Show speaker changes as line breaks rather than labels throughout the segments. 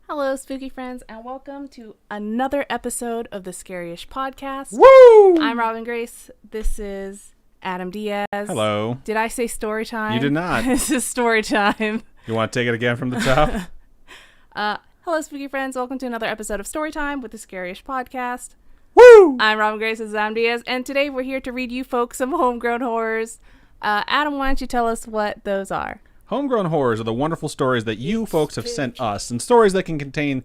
Hello, spooky friends, and welcome to another episode of the Scaryish Podcast.
Woo!
I'm Robin Grace. This is Adam Diaz.
Hello.
Did I say story time?
You did not.
This is story time.
You want to take it again from the top?
Hello, spooky friends. Welcome to another episode of Storytime with the Scaryish Podcast.
Woo!
I'm Robin Grace. This is Adam Diaz, and today we're here to read you folks some homegrown horrors. Adam, why don't you tell us what those are?
Homegrown horrors are the wonderful stories that you folks have sent us, and stories that can contain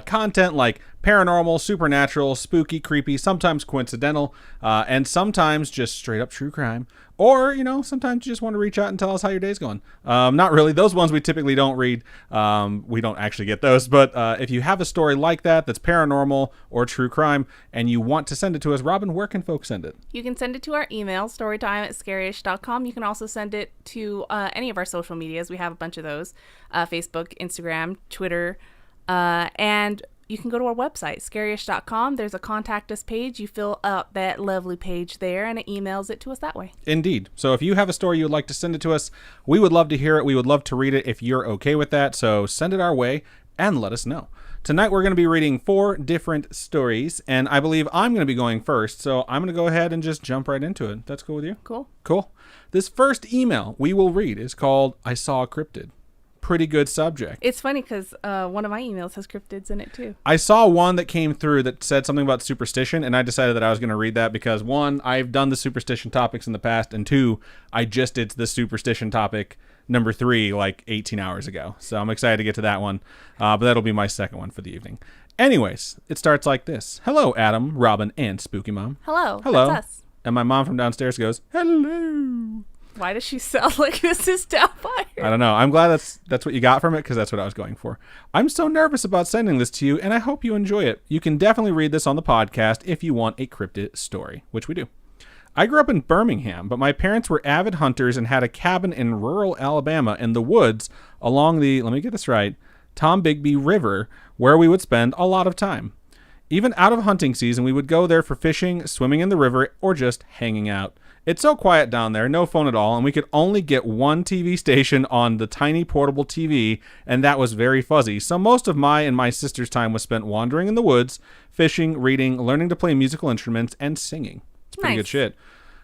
content like paranormal, supernatural, spooky, creepy, sometimes coincidental, and sometimes just straight up true crime. Or, sometimes you just want to reach out and tell us how your day's going. Not really. Those ones we typically don't read. We don't actually get those. But if you have a story like that's paranormal or true crime, and you want to send it to us, Robin, where can folks send it?
You can send it to our email, storytime@scaryish.com. You can also send it to any of our social medias. We have a bunch of those. Facebook, Instagram, Twitter, and you can go to our website, scaryish.com. There's a contact us page. You fill out that lovely page there, and it emails it to us that way.
Indeed. So if you have a story you'd like to send it to us, we would love to hear it. We would love to read it if you're okay with that. So send it our way and let us know. Tonight we're going to be reading 4 different stories, and I believe I'm going to be going first. So I'm going to go ahead and just jump right into it. That's cool with you? Cool. This first email we will read is called I Saw a Cryptid. Pretty good subject.
It's funny because one of my emails has cryptids in it too.
I saw one that came through that said something about superstition, and I decided that I was going to read that because 1, I've done the superstition topics in the past, and 2, I just did the superstition topic number 3 like 18 hours ago. So I'm excited to get to that one, but that'll be my second one for the evening. Anyways, it starts like this. Hello, Adam, Robin, and Spooky Mom.
Hello.
Hello.
That's us.
And my mom from downstairs goes, hello.
Why does she sound like this is Doubtfire?
I don't know. I'm glad that's what you got from it because that's what I was going for. I'm so nervous about sending this to you, and I hope you enjoy it. You can definitely read this on the podcast if you want a cryptid story, which we do. I grew up in Birmingham, but my parents were avid hunters and had a cabin in rural Alabama in the woods along the, let me get this right, Tombigbee River, where we would spend a lot of time. Even out of hunting season, we would go there for fishing, swimming in the river, or just hanging out. It's so quiet down there, no phone at all, and we could only get one TV station on the tiny portable TV, and that was very fuzzy. So most of my and my sister's time was spent wandering in the woods, fishing, reading, learning to play musical instruments, and singing. It's pretty good shit.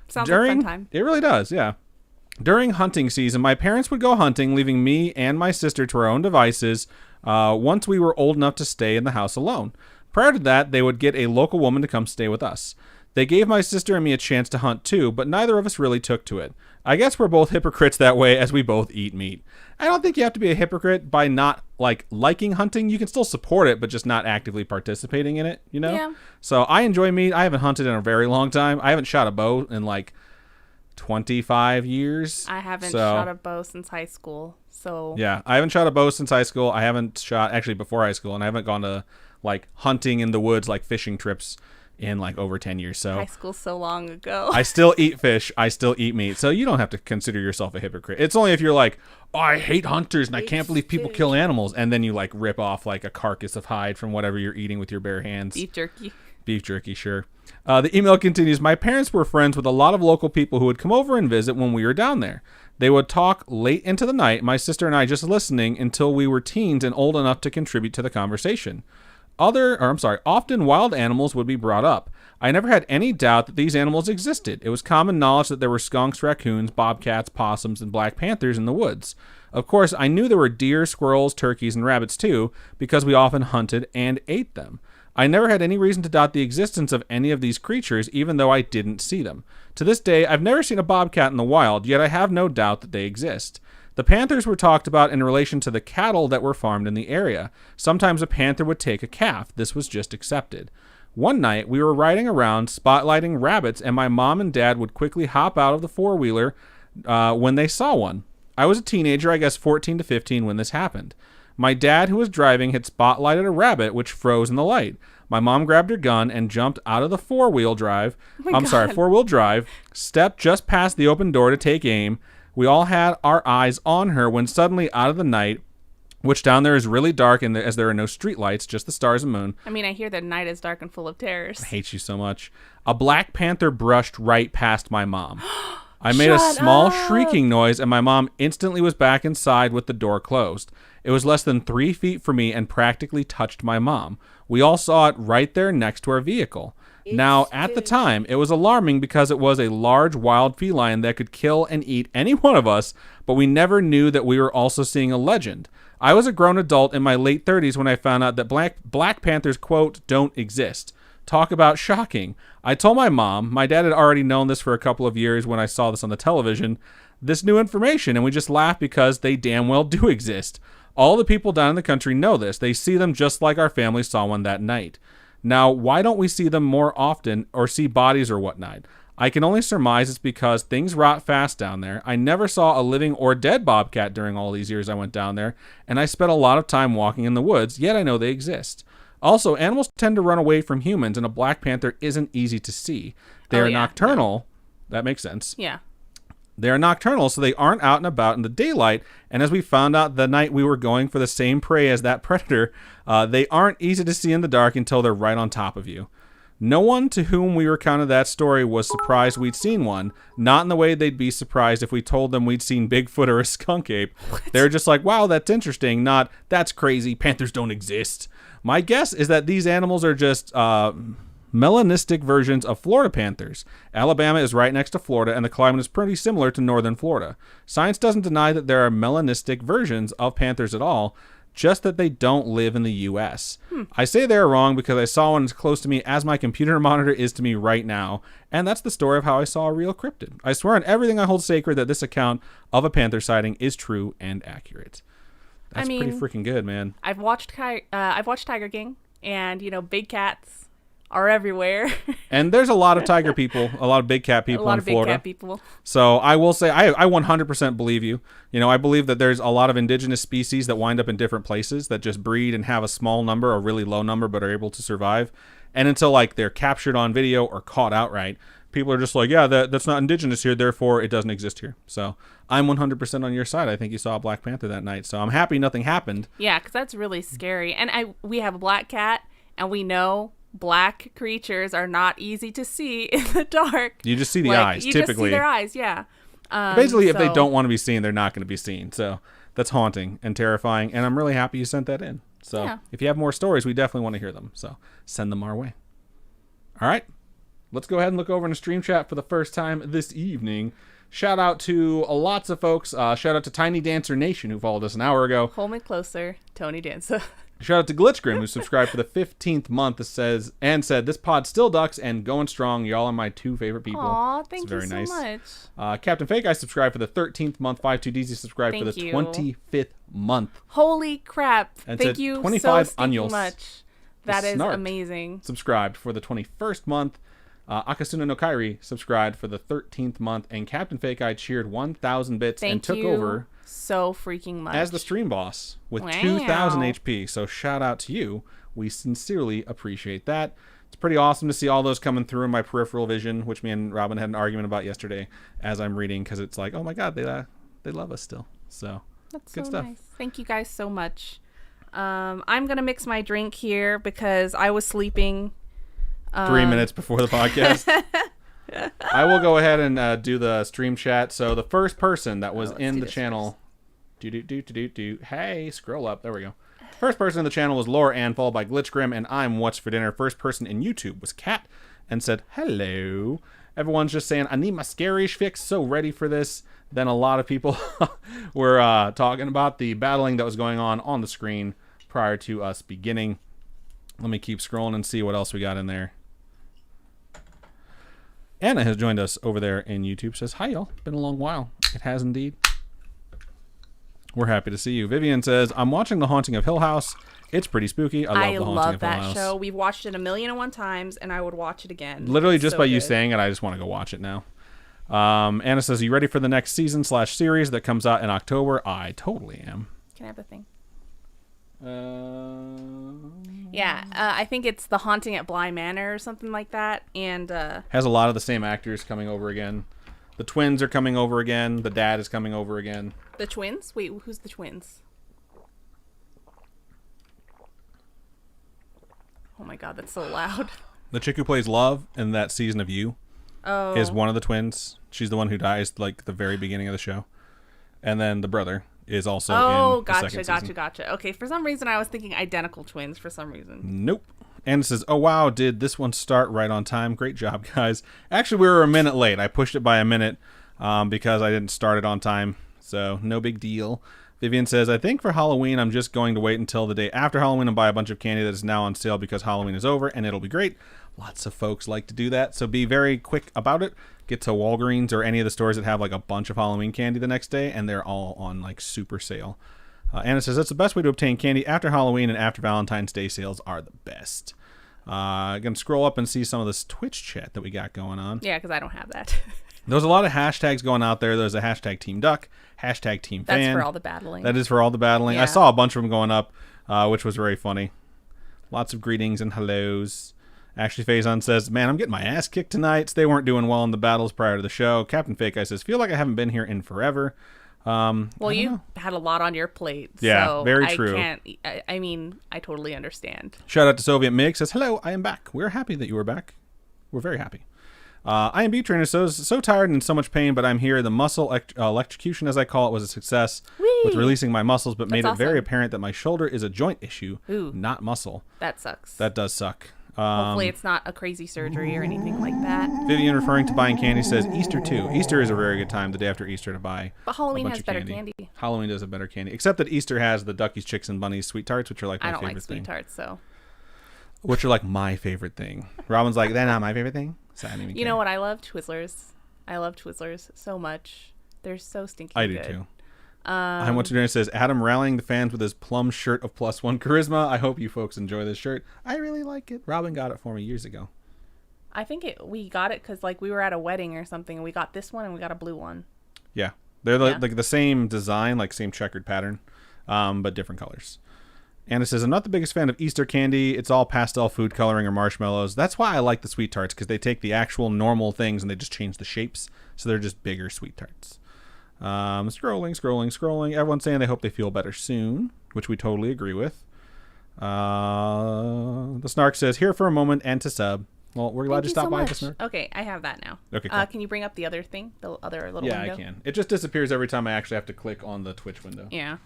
Sounds like a fun time.
It really does, yeah. During hunting season, my parents would go hunting, leaving me and my sister to our own devices once we were old enough to stay in the house alone. Prior to that, they would get a local woman to come stay with us. They gave my sister and me a chance to hunt too, but neither of us really took to it. I guess we're both hypocrites that way as we both eat meat. I don't think you have to be a hypocrite by not liking hunting. You can still support it, but just not actively participating in it,
Yeah.
So I enjoy meat. I haven't hunted in a very long time. I haven't shot a bow in 25 years.
I haven't shot a bow since high school, so...
Yeah, I haven't shot a bow since high school. I haven't shot, actually before high school, and I haven't gone to hunting in the woods, fishing trips in over 10 years. So
high school so long ago.
I still eat fish. I still eat meat. So you don't have to consider yourself a hypocrite. It's only if you're oh, I hate hunters and I can't believe people kill animals. And then you rip off a carcass of hide from whatever you're eating with your bare hands. Beef jerky, sure. The email continues. My parents were friends with a lot of local people who would come over and visit when we were down there. They would talk late into the night, my sister and I just listening until we were teens and old enough to contribute to the conversation. Often wild animals would be brought up. I never had any doubt that these animals existed. It was common knowledge that there were skunks, raccoons, bobcats, possums, and black panthers in the woods. Of course, I knew there were deer, squirrels, turkeys, and rabbits too, because we often hunted and ate them. I never had any reason to doubt the existence of any of these creatures, even though I didn't see them. To this day, I've never seen a bobcat in the wild, yet I have no doubt that they exist. The panthers were talked about in relation to the cattle that were farmed in the area. Sometimes a panther would take a calf. This was just accepted. One night, we were riding around, spotlighting rabbits, and my mom and dad would quickly hop out of the four-wheeler when they saw one. I was a teenager, I guess 14 to 15, when this happened. My dad, who was driving, had spotlighted a rabbit, which froze in the light. My mom grabbed her gun and jumped out of the four-wheel drive, stepped just past the open door to take aim. We all had our eyes on her when suddenly out of the night, which down there is really dark and as there are no street lights, just the stars and moon.
I mean, I hear that night is dark and full of terrors.
I hate you so much. A black panther brushed right past my mom. I made a small shrieking noise and my mom instantly was back inside with the door closed. It was less than 3 feet from me and practically touched my mom. We all saw it right there next to our vehicle. Now, at the time, it was alarming because it was a large wild feline that could kill and eat any one of us, but we never knew that we were also seeing a legend. I was a grown adult in my late 30s when I found out that Black Panthers, quote, don't exist. Talk about shocking. I told my mom. My dad had already known this for a couple of years when I saw this on the television. This new information, and we just laughed because they damn well do exist. All the people down in the country know this. They see them just like our family saw one that night. Now, why don't we see them more often or see bodies or whatnot? I can only surmise it's because things rot fast down there. I never saw a living or dead bobcat during all these years I went down there, and I spent a lot of time walking in the woods, yet I know they exist. Also, animals tend to run away from humans, and a black panther isn't easy to see. They are nocturnal. No. That makes sense.
Yeah.
They are nocturnal, so they aren't out and about in the daylight. And as we found out the night we were going for the same prey as that predator, they aren't easy to see in the dark until they're right on top of you. No one to whom we recounted that story was surprised we'd seen one, not in the way they'd be surprised if we told them we'd seen Bigfoot or a skunk ape. They're just like, wow, that's interesting, not, that's crazy, panthers don't exist. My guess is that these animals are just melanistic versions of Florida panthers. Alabama is right next to Florida, and the climate is pretty similar to northern Florida. Science doesn't deny that there are melanistic versions of panthers at all, just that they don't live in the U.S. I say they're wrong because I saw one as close to me as my computer monitor is to me right now, and that's the story of how I saw a real cryptid. I swear on everything I hold sacred that this account of a panther sighting is true and accurate. That's pretty freaking good, man.
I've watched Tiger King, and big cats are everywhere.
And there's a lot of tiger people, a lot of big cat people in Florida. A lot of big cat
people.
So I will say, I 100% believe you. I believe that there's a lot of indigenous species that wind up in different places that just breed and have a small number, a really low number, but are able to survive. And until they're captured on video or caught outright, people are just like, yeah, that's not indigenous here, therefore it doesn't exist here. So I'm 100% on your side. I think you saw a black panther that night. So I'm happy nothing happened.
Yeah, because that's really scary. And we have a black cat, and we know black creatures are not easy to see in the dark.
You just see the eyes, typically. You just see
their eyes, yeah.
Basically, if they don't want to be seen, they're not going to be seen. So that's haunting and terrifying, and I'm really happy you sent that in. So if you have more stories, we definitely want to hear them. So send them our way. All right. Let's go ahead and look over in the stream chat for the first time this evening. Shout out to lots of folks. Shout out to Tiny Dancer Nation, who followed us an hour ago.
Hold me closer, Tony Dancer.
Shout out to Glitchgrim, who subscribed for the 15th month. Said, this pod still ducks and going strong. Y'all are my two favorite people.
Aw, thank you so
much. Captain Fake, I subscribed for the 13th month. 52DZ subscribed for the 25th month.
Holy crap.
And
thank you
25
so much. That is amazing.
Subscribed for the 21st month. Akasuna no Kairi subscribed for the 13th month. And Captain Fake Eye cheered 1,000 bits and took over
so freaking much
as the stream boss with 2,000 HP. So shout out to you. We sincerely appreciate that. It's pretty awesome to see all those coming through in my peripheral vision, which me and Robin had an argument about yesterday as I'm reading, because it's like, oh my god, they love us still. So
that's
good
so
stuff.
Nice. Thank you guys so much. I'm gonna mix my drink here because I was sleeping
3 minutes before the podcast. I will go ahead and do the stream chat. So the first person that was in the channel, hey, scroll up. There we go. First person in the channel was Laura Ann, followed by Glitchgrim, and I'm What's for Dinner. First person in YouTube was Kat, and said hello. Everyone's just saying, I need my Scaryish fix. So ready for this. Then a lot of people were talking about the battling that was going on the screen prior to us beginning. Let me keep scrolling and see what else we got in there. Anna has joined us over there in YouTube. Says, hi, y'all. Been a long while. It has indeed. We're happy to see you. Vivian says, I'm watching The Haunting of Hill House. It's pretty spooky. I love
that show. We've watched it 1,000,001 times, and I would watch it again.
Literally just by you saying it, I just want to go watch it now. Anna says, are you ready for the next season/series that comes out in October? I totally am.
Can I have the thing? Yeah, I think it's The Haunting at Bly Manor or something like that, and
has a lot of the same actors coming over again. The twins are coming over again. The dad is coming over again.
The twins? Wait, who's the twins? Oh my god, that's so loud.
The chick who plays Love in that season of You is one of the twins. She's the one who dies like the very beginning of the show. And then the brother is also
Oh,
in the second season.
gotcha. Okay, for some reason I was thinking identical twins for some reason.
Nope. And it says, oh, wow, did this one start right on time? Great job, guys. Actually, we were a minute late. I pushed it by a minute because I didn't start it on time. So no big deal. Vivian says, I think for Halloween, I'm just going to wait until the day after Halloween and buy a bunch of candy that is now on sale because Halloween is over and it'll be great. Lots of folks like to do that. So be very quick about it. Get to Walgreens or any of the stores that have like a bunch of Halloween candy the next day, and they're all on like super sale. Anna says, that's the best way to obtain candy after Halloween and after Valentine's Day sales are the best. Gonna scroll up and see some of this Twitch chat that we got going on.
Yeah, because I don't have that.
There's a lot of hashtags going out there. There's a hashtag Team Duck, hashtag Team Fan.
That's for all the battling.
That is for all the battling.
Yeah.
I saw a bunch of them going up, which was very funny. Lots of greetings and hellos. Ashley Faison says, man, I'm getting my ass kicked tonight. They weren't doing well in the battles prior to the show. Captain Fake Eye says, feel like I haven't been here in forever.
Well, you had a lot on your plate.
Yeah,
so
very true.
I mean, I totally understand.
Shout out to Soviet Mig says, hello, I am back. We're happy that you are back. We're very happy. IMB Trainer says, so tired and in so much pain, but I'm here. The muscle electrocution, as I call it, was a success with releasing my muscles, but made it very apparent that my shoulder is a joint issue, not muscle.
That sucks.
That does suck.
Hopefully it's not a crazy surgery or anything like that.
Vivian, referring to buying candy, says Easter too. Easter is a very good time, the day after Easter, to buy.
But Halloween
a bunch
has
of
better candy.
Halloween does have better candy, except that Easter has the Duckies, Chicks, and Bunnies sweet tarts, which are like my favorite thing.
I don't like sweet tarts, so.
Which are like my favorite thing. Robin's like, they're not my favorite thing. So I don't even
You know what? I love Twizzlers. I love Twizzlers so much. They're so stinky
I
good.
do too. I'm What's Your Dinner says, Adam rallying the fans with his plum shirt of +1 charisma. I hope you folks enjoy this shirt. I really like it. Robin got it for me years ago.
I think we got it because like we were at a wedding or something and we got this one and we got a blue one.
Yeah. They're like the same design, like same checkered pattern, but different colors. Anna says, I'm not the biggest fan of Easter candy. It's all pastel food coloring or marshmallows. That's why I like the sweet tarts, because they take the actual normal things and they just change the shapes. So they're just bigger sweet tarts. Scrolling. Everyone's saying they hope they feel better soon, which we totally agree with. The Snark says, here for a moment and to sub. Well, we're glad to stop by, the Snark.
Okay, I have that now.
Okay, cool.
Can you bring up the other thing, the other little window?
Yeah, I can. It just disappears every time I actually have to click on the Twitch window.
Yeah.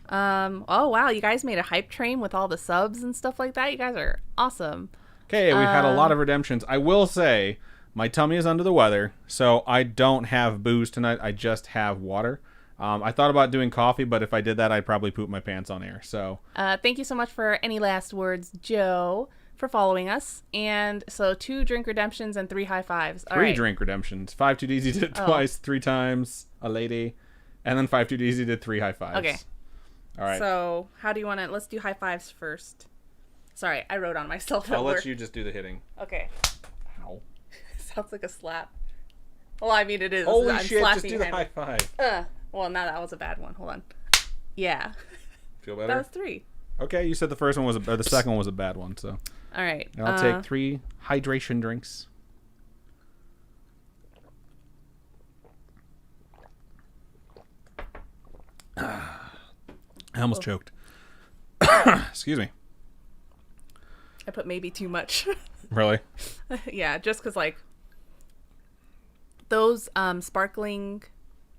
Oh, wow, you guys made a hype train with all the subs and stuff like that. You guys are awesome.
Okay, we've had a lot of redemptions. I will say, my tummy is under the weather, so I don't have booze tonight. I just have water. I thought about doing coffee, but if I did that, I'd probably poop my pants on air. So,
thank you so much for any last words, Joe, for following us. And so 2 drink redemptions and 3 high fives. All
3
right.
drink redemptions. 5 Too Easy did it twice, 3 times, a lady, and then 5 Too Easy did 3 high fives.
Okay.
All right.
So how do you want to? Let's do high fives first. Sorry, I wrote on myself.
I'll let you just do the hitting.
Okay.
Ow.
Sounds like a slap. Well, I mean, it is.
Holy
I'm
shit, just
slapping
do the
him.
high five.
Well, now that was a bad one. Hold on. Yeah.
Feel better?
That was 3.
Okay, you said the first one was the second one was a bad one, so.
All right.
And I'll take 3 hydration drinks. I almost choked. Excuse me.
I put maybe too much.
Really?
Yeah, just because like those sparkling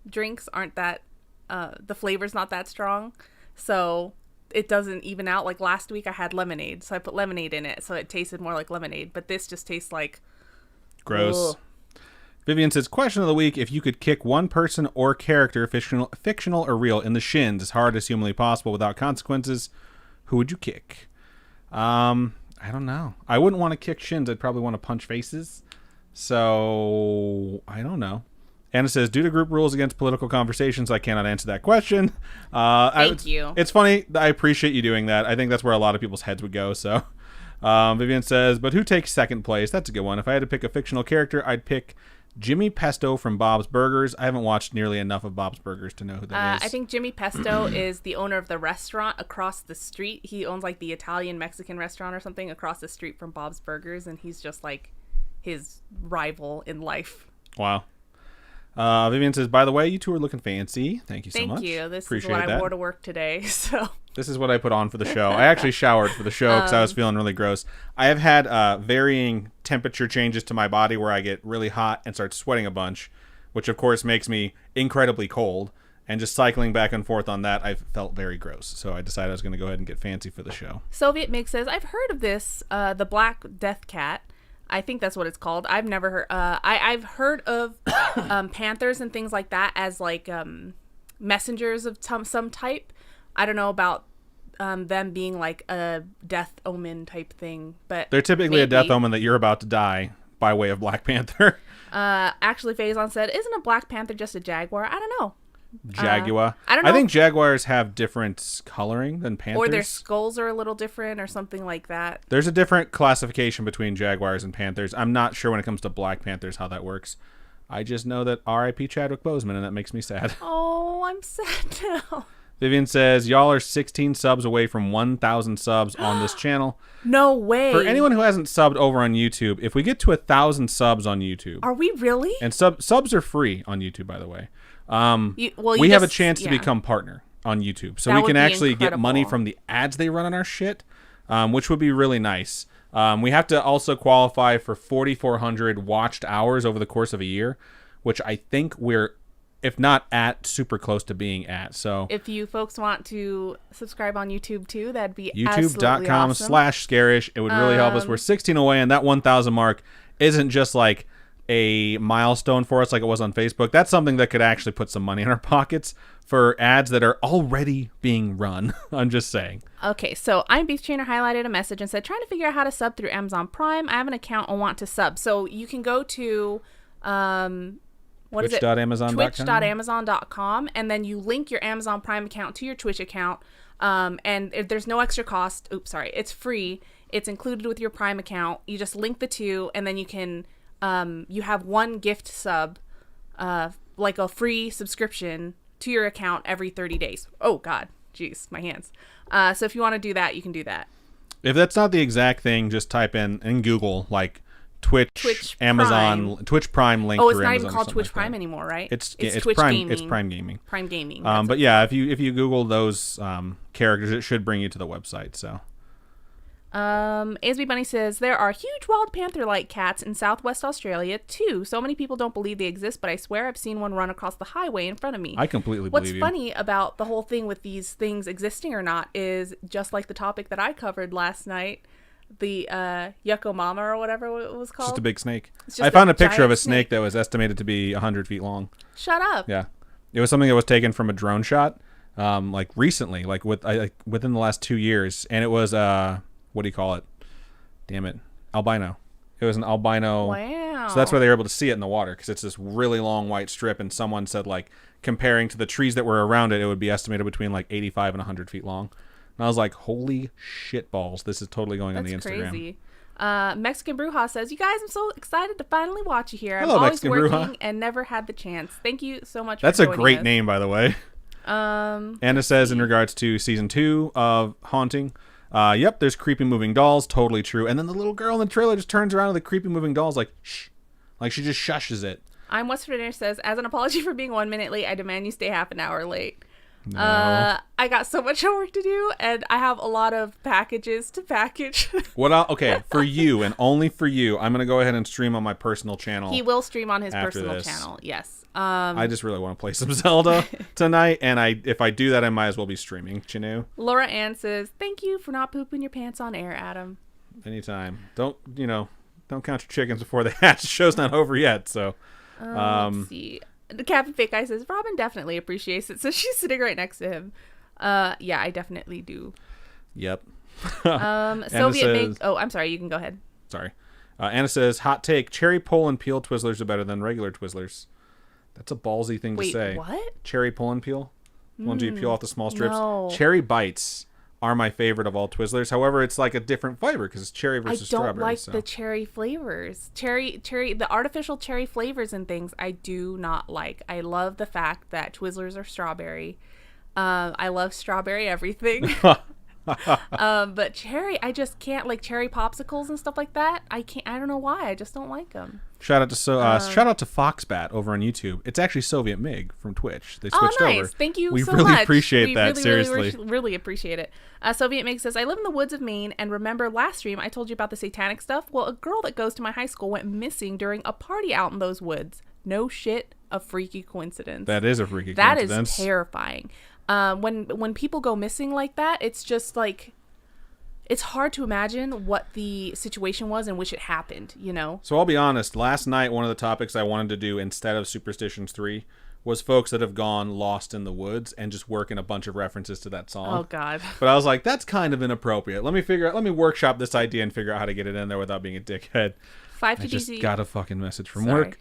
drinks aren't that the flavor's not that strong, so it doesn't even out. Like last week I had lemonade, so I put lemonade in it, so it tasted more like lemonade. But this just tastes like
gross.
Ugh.
Vivian says, question of the week, if you could kick one person or character, fictional or real, in the shins as hard as humanly possible without consequences, who would you kick? I don't know. I wouldn't want to kick shins. I'd probably want to punch faces. So, I don't know. Anna says, due to group rules against political conversations, I cannot answer that question.
Thank you.
It's funny. I appreciate you doing that. I think that's where a lot of people's heads would go. So, Vivian says, but who takes second place? That's a good one. If I had to pick a fictional character, I'd pick Jimmy Pesto from Bob's Burgers. I haven't watched nearly enough of Bob's Burgers to know who that is.
I think Jimmy Pesto is the owner of the restaurant across the street. He owns like the Italian-Mexican restaurant or something across the street from Bob's Burgers, and he's just like his rival in life.
Wow. Vivian says, by the way, you two are looking fancy. Thank you so much.
Thank you. This
Appreciate
is what
that.
I wore to work today. So
this is what I put on for the show. I actually showered for the show because I was feeling really gross. I have had varying temperature changes to my body where I get really hot and start sweating a bunch, which of course makes me incredibly cold. And just cycling back and forth on that, I felt very gross. So I decided I was going to go ahead and get fancy for the show.
Soviet Mig says, I've heard of this, the Black Death Cat. I think that's what it's called. I've never heard. I've heard of panthers and things like that as like messengers of some type. I don't know about them being like a death omen type thing, but
they're typically a death omen that you're about to die by way of Black Panther.
Actually, Faison said, "Isn't a Black Panther just a jaguar?" I don't know.
Jaguar.
I don't know.
I think jaguars have different coloring than panthers.
Or their skulls are a little different or something like that.
There's a different classification between jaguars and panthers. I'm not sure when it comes to Black Panthers how that works. I just know that R.I.P. Chadwick Boseman, and that makes me sad.
Oh, I'm sad now.
Vivian says, y'all are 16 subs away from 1,000 subs on this channel.
No way.
For anyone who hasn't subbed over on YouTube, if we get to 1,000 subs on YouTube.
Are we really?
And subs are free on YouTube, by the way.
We
have a chance to become partner on YouTube. So we can actually get money from the ads they run on our shit, which would be really nice. We have to also qualify for 4,400 watched hours over the course of a year, which I think we're, if not at, super close to being at. So
if you folks want to subscribe on YouTube too, that'd be
youtube.com/Scaryish. It would really help us. We're 16 away, and that 1,000 mark isn't just like a milestone for us like it was on Facebook. That's something that could actually put some money in our pockets for ads that are already being run. I'm just saying.
Okay, so I'm Beef Trainer highlighted a message and said, trying to figure out how to sub through Amazon Prime. I have an account and want to sub. So you can go to
Twitch.amazon.com,
and then you link your Amazon Prime account to your Twitch account. And there's no extra cost. It's free. It's included with your Prime account. You just link the two, and then you can you have one gift sub, like a free subscription to your account every 30 days. Oh God, jeez, my hands. So if you want to do that, you can do that.
If that's not the exact thing, just type in Google like Twitch Amazon
Prime.
Twitch Prime link.
Oh, it's
through
not
Amazon
even called Twitch
like
Prime anymore, right?
It's
Twitch
Prime.
Gaming.
It's Prime Gaming.
Prime Gaming.
But yeah, if you Google those characters, it should bring you to the website. So.
ASB Bunny says, there are huge wild panther-like cats in Southwest Australia, too. So many people don't believe they exist, but I swear I've seen one run across the highway in front of me.
I completely believe you.
What's funny about the whole thing with these things existing or not is just like the topic that I covered last night, the Yucko Mama or whatever it was called.
Just a big snake. I found a picture of a snake that was estimated to be 100 feet long.
Shut up.
Yeah. It was something that was taken from a drone shot, like recently, like within the last 2 years. And it was, what do you call it? Damn it. Albino. It was an albino.
Wow.
So that's why they were able to see it in the water, because it's this really long white strip, and someone said, like, comparing to the trees that were around it, it would be estimated between like 85 and 100 feet long. And I was like, holy shit balls. This is totally going on the Instagram.
Crazy. Mexican Bruja says, you guys, I'm so excited to finally watch you here.
Hello,
I'm always
Mexican
working
Bruja.
and never had the chance. Thank you so much
That's
for
a
joining
great
us.
name, by the way. Anna says, in regards to season 2 of Haunting, yep, there's creepy moving dolls, totally true. And then the little girl in the trailer just turns around to the creepy moving dolls like, shh. Like she just shushes it.
I'm West Virginia says, as an apology for being 1 minute late, I demand you stay half an hour late.
No.
I got so much homework to do, and I have a lot of packages to package.
Okay, for you and only for you, I'm going to go ahead and stream on my personal channel.
He will stream on his
after
personal
this.
channel, yes.
I just really want to play some Zelda tonight, and if I do that, I might as well be streaming, you know?
Laura Ann says, thank you for not pooping your pants on air, Adam.
Anytime. Don't count your chickens before they hatch. The show's not over yet, so.
Let's see. The Captain Fake Guy says, Robin definitely appreciates it, so she's sitting right next to him. Yeah, I definitely do.
Yep.
Soviet Big... Oh, I'm sorry, you can go ahead.
Sorry. Anna says, hot take, cherry pull and peel Twizzlers are better than regular Twizzlers. That's a ballsy thing to say.
Wait, what?
Cherry pull and peel? Ones you peel off the small strips?
No.
Cherry bites are my favorite of all Twizzlers. However, it's like a different flavor because it's cherry versus strawberry.
I don't like the cherry flavors. The artificial cherry flavors and things I do not like. I love the fact that Twizzlers are strawberry. I love strawberry everything. But cherry, I just can't, like cherry popsicles and stuff like that. I don't know why. I just don't like them.
Shout out to Foxbat over on YouTube. It's actually Soviet Mig from Twitch. They switched
nice.
over.
Thank you
we
so
really
much.
Appreciate that. Seriously,
really appreciate it. Soviet Mig says, I live in the woods of Maine, and remember last stream I told you about the satanic stuff? Well, a girl that goes to my high school went missing during a party out in those woods. no shit, a freaky coincidence.
That is a freaky
That
coincidence.
is terrifying. When people go missing like that, it's just like, it's hard to imagine what the situation was in which it happened, you know?
So I'll be honest, last night one of the topics I wanted to do instead of Superstitions 3 was folks that have gone lost in the woods and just work in a bunch of references to that song.
Oh, God.
But I was like, that's kind of inappropriate. Let me workshop this idea and figure out how to get it in there without being a dickhead.
5
I
to
just
DZ.
got a fucking message from
Sorry.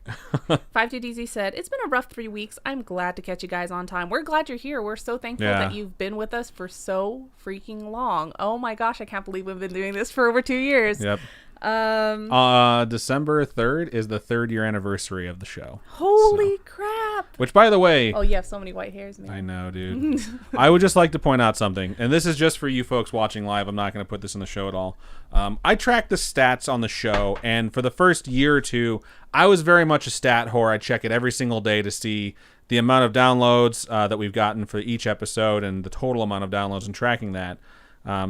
work.
5 to DZ said, it's been a rough 3 weeks. I'm glad to catch you guys on time. We're glad you're here. We're so thankful that you've been with us for so freaking long. Oh my gosh, I can't believe we've been doing this for over 2 years.
Yep. December 3rd is the 3rd year anniversary of the show.
Holy crap.
Which, by the way...
Oh, you have so many white hairs, man.
I know, dude. I would just like to point out something, and this is just for you folks watching live. I'm not going to put this in the show at all. I track the stats on the show, and for the first year or two, I was very much a stat whore. I check it every single day to see the amount of downloads that we've gotten for each episode and the total amount of downloads and tracking that.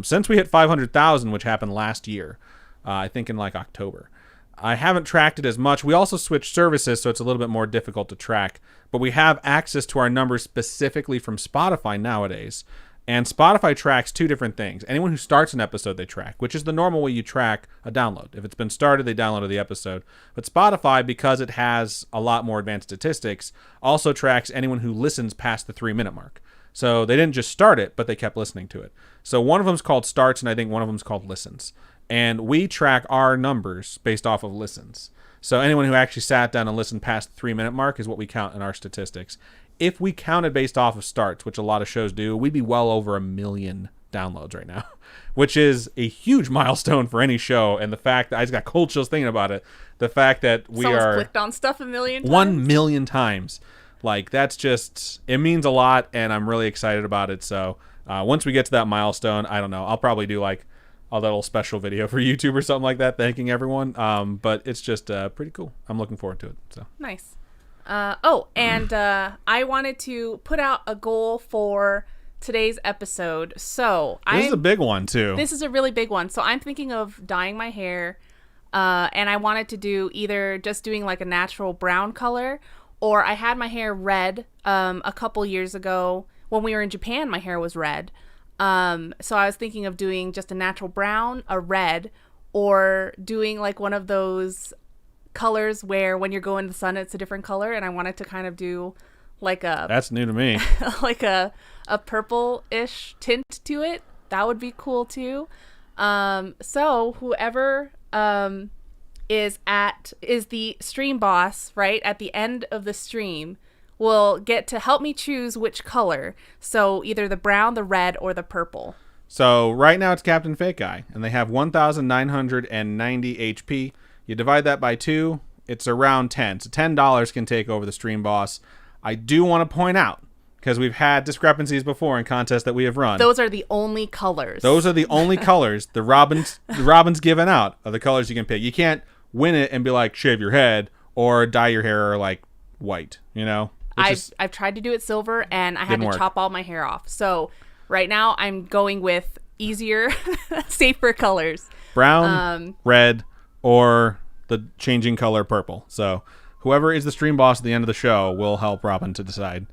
Since we hit 500,000, which happened last year, I think in like October, I haven't tracked it as much. We also switched services, so it's a little bit more difficult to track. But we have access to our numbers specifically from Spotify nowadays. And Spotify tracks 2 different things. Anyone who starts an episode, they track, which is the normal way you track a download. If it's been started, they downloaded the episode. But Spotify, because it has a lot more advanced statistics, also tracks anyone who listens past the 3-minute mark. So they didn't just start it, but they kept listening to it. So one of them's called starts, and I think one of them's called listens. And we track our numbers based off of listens. So anyone who actually sat down and listened past the 3-minute mark is what we count in our statistics. If we counted based off of starts, which a lot of shows do, we'd be well over 1 million downloads right now, which is a huge milestone for any show. And the fact that I just got cold chills thinking about it, the fact that
Someone's clicked on stuff 1 million times.
1 million times. Like, that's just, it means a lot, and I'm really excited about it. So once we get to that milestone, I don't know, I'll probably do like a little special video for YouTube or something like that, thanking everyone. But it's just pretty cool. I'm looking forward to it. So
nice. I wanted to put out a goal for today's episode. So
this is a big one too.
This is a really big one. So I'm thinking of dyeing my hair, and I wanted to do either just doing like a natural brown color, or I had my hair red a couple years ago when we were in Japan. My hair was red. So I was thinking of doing just a natural brown, a red, or doing like one of those colors where when you're going to the sun, it's a different color. And I wanted to kind of do like
that's new to me,
like a purple-ish tint to it. That would be cool too. So whoever, is the stream boss, right? At the end of the stream, will get to help me choose which color. So either the brown, the red, or the purple.
So right now it's Captain Fake Guy, and they have 1,990 HP. You divide that by 2, it's around 10. So $10 can take over the stream boss. I do want to point out, because we've had discrepancies before in contests that we have run.
Those are the only colors.
Those are the only colors the Robin's given out are the colors you can pick. You can't win it and be like, shave your head or dye your hair like white, you know?
I've tried to do it silver, and I had to chop all my hair off. So right now I'm going with easier, safer colors.
Brown, red, or the changing color purple. So whoever is the stream boss at the end of the show will help Robin to decide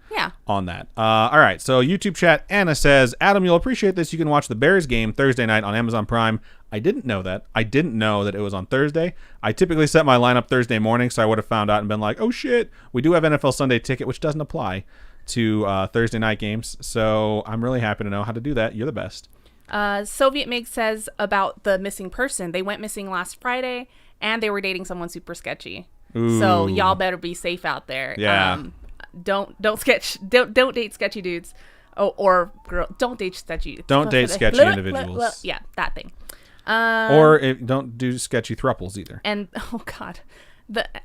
on that. All right, so YouTube chat, Anna says, Adam, you'll appreciate this. You can watch the Bears game Thursday night on Amazon Prime. I didn't know that. I didn't know that it was on Thursday. I typically set my lineup Thursday morning, so I would have found out and been like, oh shit, we do have NFL Sunday Ticket, which doesn't apply to Thursday night games. So I'm really happy to know how to do that. You're the best.
Soviet Mig says about the missing person. They went missing last Friday, and they were dating someone super sketchy.
Ooh.
So y'all better be safe out there.
Yeah.
Don't date sketchy dudes. Or girl, don't date sketchy.
Don't date sketchy individuals.
Yeah, that thing.
Don't do sketchy thruples either.
And oh god,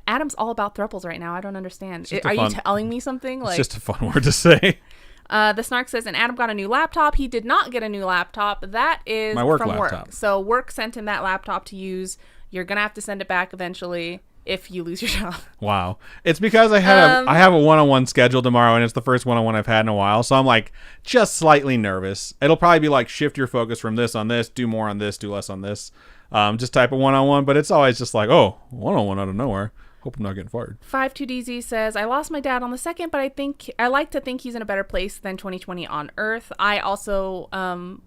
Adam's all about thruples right now. I don't understand. Are you telling me something?
It's just a fun word to say.
The Snark says, and Adam got a new laptop. He did not get a new laptop. That is
my work
from
laptop.
Work. So work sent him that laptop to use. You're gonna have to send it back eventually if you lose your job.
Wow. It's because I have a one-on-one scheduled tomorrow, and it's the first one-on-one I've had in a while, so I'm like just slightly nervous. It'll probably be like shift your focus from this on this, do more on this, do less on this, just type of one-on-one. But it's always just like, oh, one-on-one out of nowhere. Hope I'm not getting fired.
52DZ says, I lost my dad on the 2nd, but I like to think he's in a better place than 2020 on Earth. I also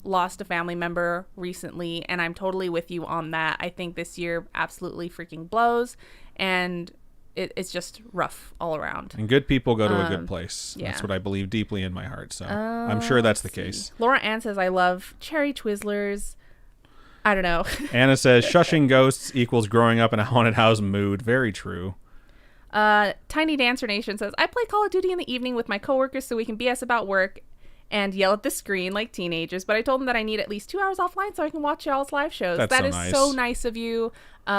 lost a family member recently, and I'm totally with you on that. I think this year absolutely freaking blows, and it's just rough all around.
And good people go to a good place.
Yeah.
That's what I believe deeply in my heart. So I'm sure that's the case.
Laura Ann says, I love cherry Twizzlers. I don't know.
Anna says, shushing ghosts equals growing up in a haunted house mood. Very true.
Tiny Dancer Nation says, I play Call of Duty in the evening with my coworkers so we can BS about work and yell at the screen like teenagers. But I told them that I need at least 2 hours offline so I can watch y'all's live shows. That is so nice of you.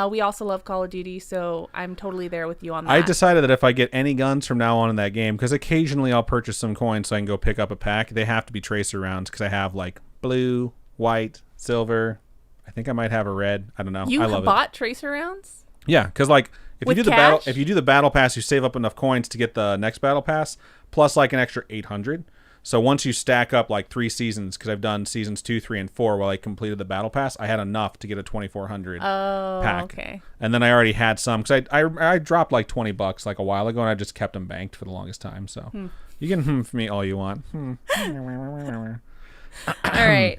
We also love Call of Duty, so I'm totally there with you on that.
I decided that if I get any guns from now on in that game, because occasionally I'll purchase some coins so I can go pick up a pack, they have to be tracer rounds because I have like blue, white, silver. I think I might have a red. I don't know. I love
bought tracer rounds?
Yeah, because like if
With
you do
cash?
if you do the battle pass, you save up enough coins to get the next battle pass plus like an extra 800. So once you stack up like 3 seasons, because I've done seasons 2, 3, and 4 while I completed the battle pass, I had enough to get a 2400 pack.
Okay.
And then I already had some because I dropped like $20 like a while ago, and I just kept them banked for the longest time. So you can for me all you want.
All right.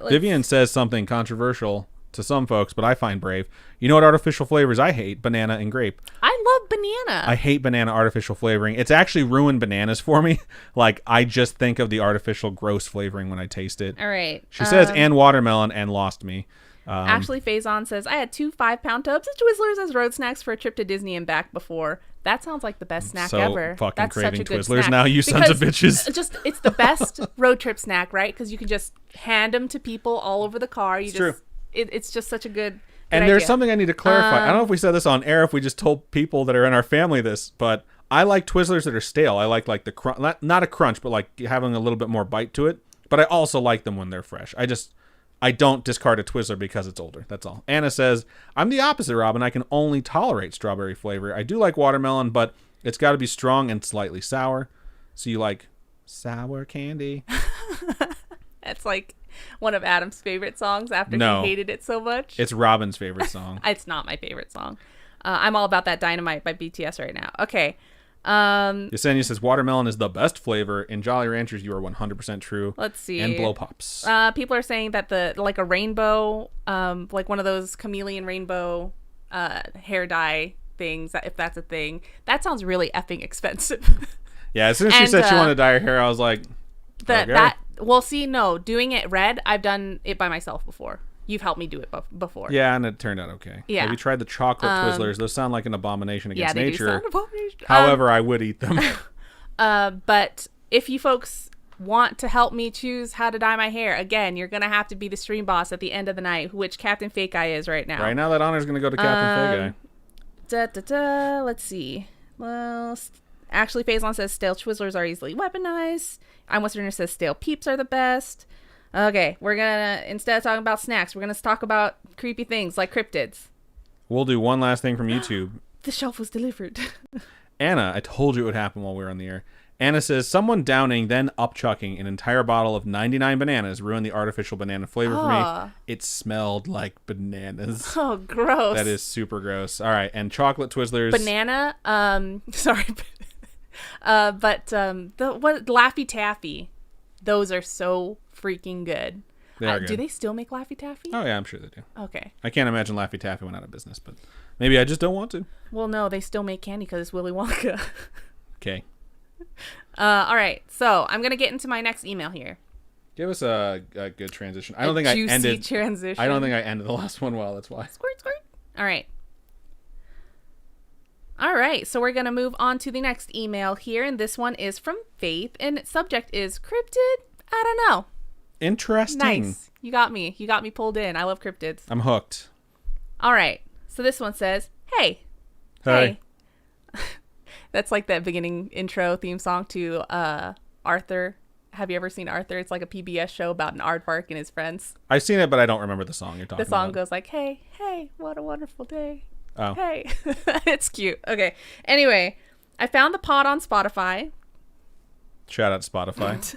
Vivian says something controversial to some folks, but I find brave. You know what artificial flavors I hate? Banana and grape.
I love banana.
I hate banana artificial flavoring. It's actually ruined bananas for me. Like, I just think of the artificial gross flavoring when I taste it.
All right.
She says, and watermelon, and lost me.
Ashley Faison says, I had 2 5-pound tubs of Twizzlers as road snacks for a trip to Disney and back before. That sounds like the best snack ever.
Fucking
That's
craving
such a good
Twizzlers
snack.
now, you sons of bitches.
It's the best road trip snack, right? Because you can just hand them to people all over the car.
True.
It's just such a good
And
idea.
there's something I need to clarify. I don't know if we said this on air, if we just told people that are in our family this, but I like Twizzlers that are stale. I like the crunch, not a crunch, but like having a little bit more bite to it. But I also like them when they're fresh. I don't discard a Twizzler because it's older. That's all. Anna says, I'm the opposite, Robin. I can only tolerate strawberry flavor. I do like watermelon, but it's got to be strong and slightly sour. So you like sour candy?
That's like one of Adam's favorite songs after he hated it so much.
It's Robin's favorite song.
It's not my favorite song. I'm all about that Dynamite by BTS right now. Okay.
Yesenia says watermelon is the best flavor. In Jolly Ranchers, you are 100% true.
Let's see.
And blow pops.
People are saying that like a rainbow, like one of those chameleon rainbow hair dye things, if that's a thing, that sounds really effing expensive.
Yeah, as soon as she said she wanted to dye her hair, I was like,
well, see, no, doing it red, I've done it by myself before. You've helped me do it before.
Yeah, and it turned out okay.
Yeah.
Have you tried the chocolate Twizzlers? Those sound like an abomination against nature.
Yeah, they do sound abomination.
However, I would eat them.
But if you folks want to help me choose how to dye my hair, again, you're going to have to be the stream boss at the end of the night, which Captain Fake Eye is right now.
Right now, that honor's going to go to Captain Fake Eye.
Let's see. Well, actually, Faison says stale Twizzlers are easily weaponized. I'm Westerner says stale Peeps are the best. Okay, we're gonna, instead of talking about snacks, we're gonna talk about creepy things like cryptids.
We'll do one last thing from YouTube.
The shelf was delivered.
Anna, I told you it would happen while we were on the air. Anna says, someone downing, then upchucking an entire bottle of 99 bananas ruined the artificial banana flavor for me. It smelled like bananas.
Oh, gross.
That is super gross. All right, and chocolate Twizzlers.
Banana, sorry. But Laffy Taffy, those are so freaking good.
They are good.
Do they still make Laffy Taffy?
Oh, yeah, I'm sure they do.
Okay.
I can't imagine Laffy Taffy went out of business, but maybe I just don't want to.
Well, no, they still make candy because it's Willy Wonka.
Okay.
All right, so I'm going to get into my next email here.
Give us a good transition. I don't think I ended.
Transition.
I don't think I ended the last one well. That's why.
Squirt, squirt. All right. All right, so we're going to move on to the next email here, and this one is from Faith, and its subject is cryptid. I don't know.
Interesting.
Nice. You got me. You got me pulled in. I love cryptids.
I'm hooked.
All right. So this one says, hey.
Hey.
That's like that beginning intro theme song to Arthur. Have you ever seen Arthur? It's like a PBS show about an aardvark and his friends.
I've seen it, but I don't remember the song you're talking about.
The song goes like, hey, hey, what a wonderful day.
Oh.
Hey. It's cute. Okay. Anyway, I found the pod on Spotify.
Shout out to Spotify.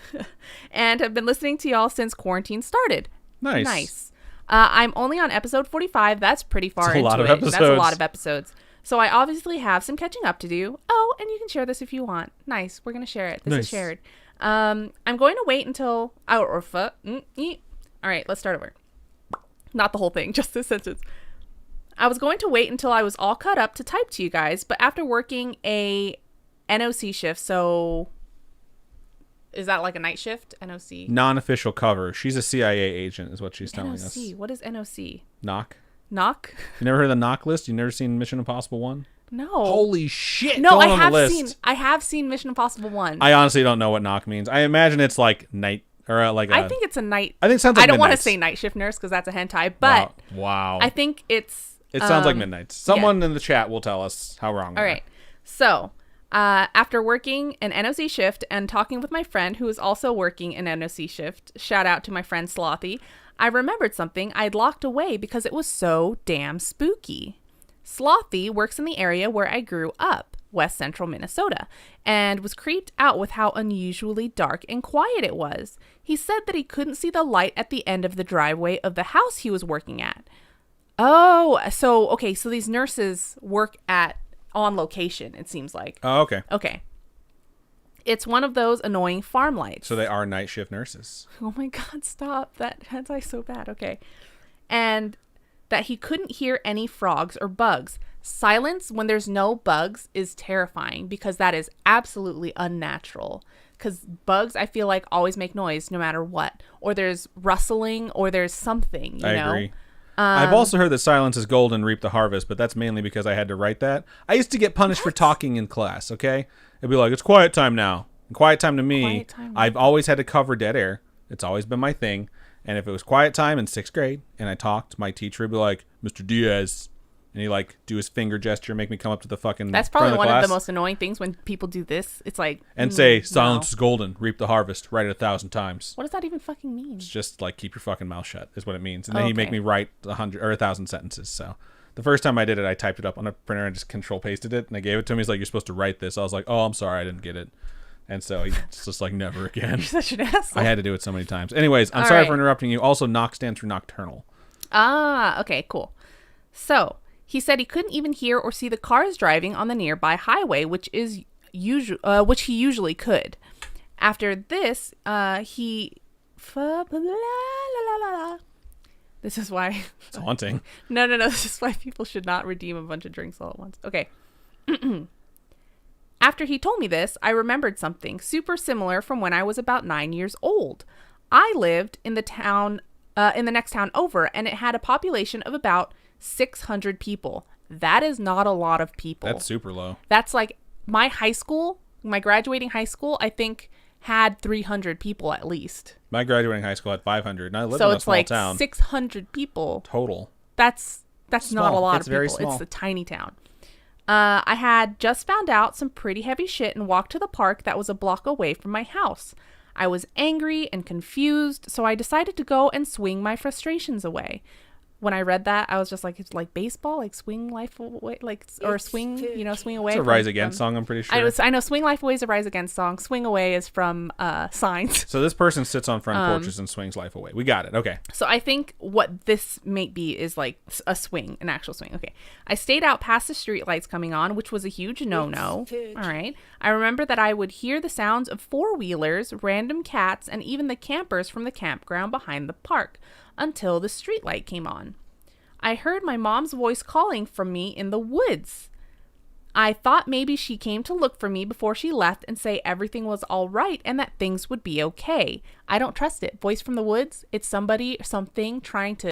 And have been listening to y'all since quarantine started.
Nice.
I'm only on episode 45. That's pretty far into it.
That's a lot of episodes.
That's a lot of episodes. So I obviously have some catching up to do. Oh, and you can share this if you want. Nice. We're going to share it. This is shared. I'm going to wait until... All right, let's start over. Not the whole thing, just this sentence. I was going to wait until I was all caught up to type to you guys, but after working a NOC shift, so... Is that like a night shift? NOC?
Non-official cover. She's a CIA agent is what she's telling us.
NOC. What is NOC?
Knock.
Knock?
You never heard of the knock list? You never seen Mission Impossible 1?
No.
Holy shit.
No,
I
have seen Mission Impossible 1.
I honestly don't know what knock means. I imagine it's like night or like
I think it's a night.
I think it sounds like
I don't want to
Midnights.
say night shift nurse because that's a hentai, but
wow.
I think it
sounds like Midnights. Someone in the chat will tell us how wrong we
All
are.
right. So, after working an NOC shift and talking with my friend who is also working an NOC shift, shout out to my friend Slothy, I remembered something I'd locked away because it was so damn spooky. Slothy works in the area where I grew up, west central Minnesota, and was creeped out with how unusually dark and quiet it was. He said that he couldn't see the light at the end of the driveway of the house he was working at. Oh, so these nurses work on location, it seems like.
Oh, okay.
Okay. It's one of those annoying farm lights.
So they are night shift nurses.
Oh my God, stop. That's like so bad. Okay. And that he couldn't hear any frogs or bugs. Silence when there's no bugs is terrifying because that is absolutely unnatural. Because bugs, I feel like, always make noise no matter what. Or there's rustling or there's something, you know?
I agree. I've also heard that silence is gold and reap the harvest, but that's mainly because I had to write that. I used to get punished for talking in class, okay? It'd be like, it's quiet time now. And quiet time to me, I've always had to cover dead air. It's always been my thing. And if it was quiet time in 6th grade and I talked, my teacher would be like, Mr. Diaz. And he like do his finger gesture, make me come up to the fucking
That's probably
front
one
class
of the most annoying things when people do this. It's like...
And say, silence is golden, reap the harvest, write it 1,000 times.
What does that even fucking mean?
It's just like, keep your fucking mouth shut is what it means. And then he'd make me write 100 or 1,000 sentences. So the first time I did it, I typed it up on a printer and just control pasted it. And I gave it to him. He's like, you're supposed to write this. I was like, oh, I'm sorry, I didn't get it. And so he's just like, never again.
You're such an asshole.
I had to do it so many times. Anyways, I'm sorry for interrupting you. Also, knock stands for nocturnal.
Ah, okay, cool. So he said he couldn't even hear or see the cars driving on the nearby highway, which he usually could. After this, This is why...
It's haunting.
No. This is why people should not redeem a bunch of drinks all at once. Okay. After he told me this, I remembered something super similar from when I was about 9 years old. I lived in the town, in the next town over, and it had a population of about 600 people. That is not a lot of people.
That's super low.
That's like my high school, my graduating high school, I think had 300 people at least.
My graduating high school had 500, and I lived in a small town.
So it's like 600 people.
Total.
That's not a lot of people.
Very small.
It's a tiny town. I had just found out some pretty heavy shit and walked to the park that was a block away from my house. I was angry and confused, so I decided to go and swing my frustrations away. When I read that, I was just like, it's like baseball, like swing life away, like, or swing, swing away.
It's a Rise Against song, I'm pretty sure.
I know Swing Life Away is a Rise Against song. Swing Away is from Signs.
So this person sits on front porches and swings life away. We got it. Okay.
So I think what this may be is like a swing, an actual swing. Okay. I stayed out past the street lights coming on, which was a huge no-no. All right. I remember that I would hear the sounds of four-wheelers, random cats, and even the campers from the campground behind the park until the street light came on. I heard my mom's voice calling from me in the woods. I thought maybe she came to look for me before she left and say everything was all right and that things would be okay. I don't trust it. Voice from the woods. It's somebody or something trying to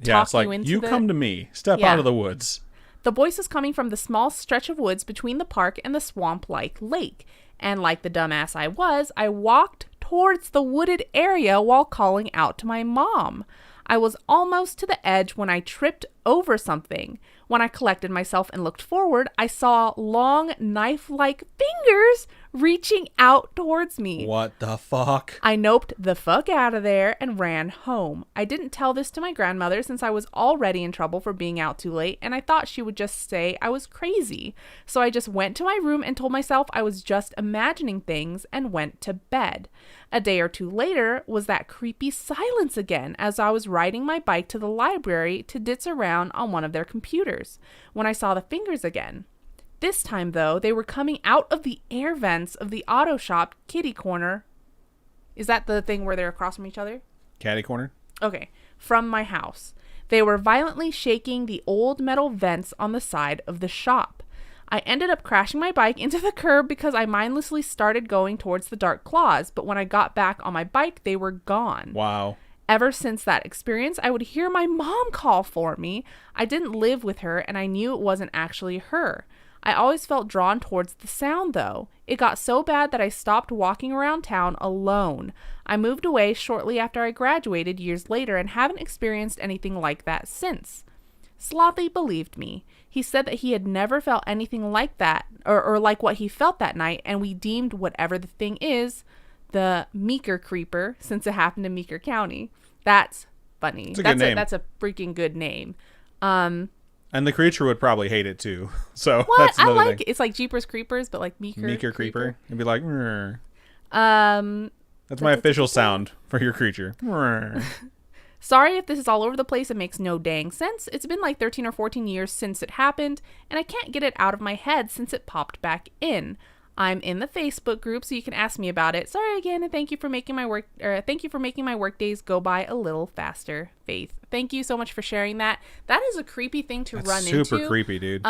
talk you into
you come to me. Step out of the woods.
The voice is coming from the small stretch of woods between the park and the swamp-like lake. And like the dumbass I was, I walked towards the wooded area while calling out to my mom. I was almost to the edge when I tripped over something. When I collected myself and looked forward, I saw long knife-like fingers reaching out towards me.
What the fuck?
I noped the fuck out of there and ran home. I didn't tell this to my grandmother since I was already in trouble for being out too late, and I thought she would just say I was crazy. So I just went to my room and told myself I was just imagining things and went to bed. A day or two later was that creepy silence again as I was riding my bike to the library to ditz around down on one of their computers when I saw the fingers again. This time, though, they were coming out of the air vents of the auto shop kitty corner. Is that the thing where they're across from each other?
Caddy corner?
Okay. From my house. They were violently shaking the old metal vents on the side of the shop. I ended up crashing my bike into the curb because I mindlessly started going towards the dark claws, but when I got back on my bike, they were gone.
Wow.
Ever since that experience, I would hear my mom call for me. I didn't live with her, and I knew it wasn't actually her. I always felt drawn towards the sound, though. It got so bad that I stopped walking around town alone. I moved away shortly after I graduated years later and haven't experienced anything like that since. Slothy believed me. He said that he had never felt anything like that, or like what he felt that night, and we deemed whatever the thing is the Meeker Creeper, since it happened in Meeker County. That's funny.
It's a good name.
That's a freaking good name.
And the creature would probably hate it too. So
what?
that's another
I like
thing.
It's like Jeepers Creepers, but like Meeker
Creeper. It'd be like, "Rrr."
Um,
That's my official sound for your creature. Rrr.
Sorry if this is all over the place. It makes no dang sense. It's been like 13 or 14 years since it happened, and I can't get it out of my head since it popped back in. I'm in the Facebook group, so you can ask me about it. Sorry again, and thank you for making my work days go by a little faster. Faith, thank you so much for sharing that. That is a creepy thing to run into.
Super creepy, dude.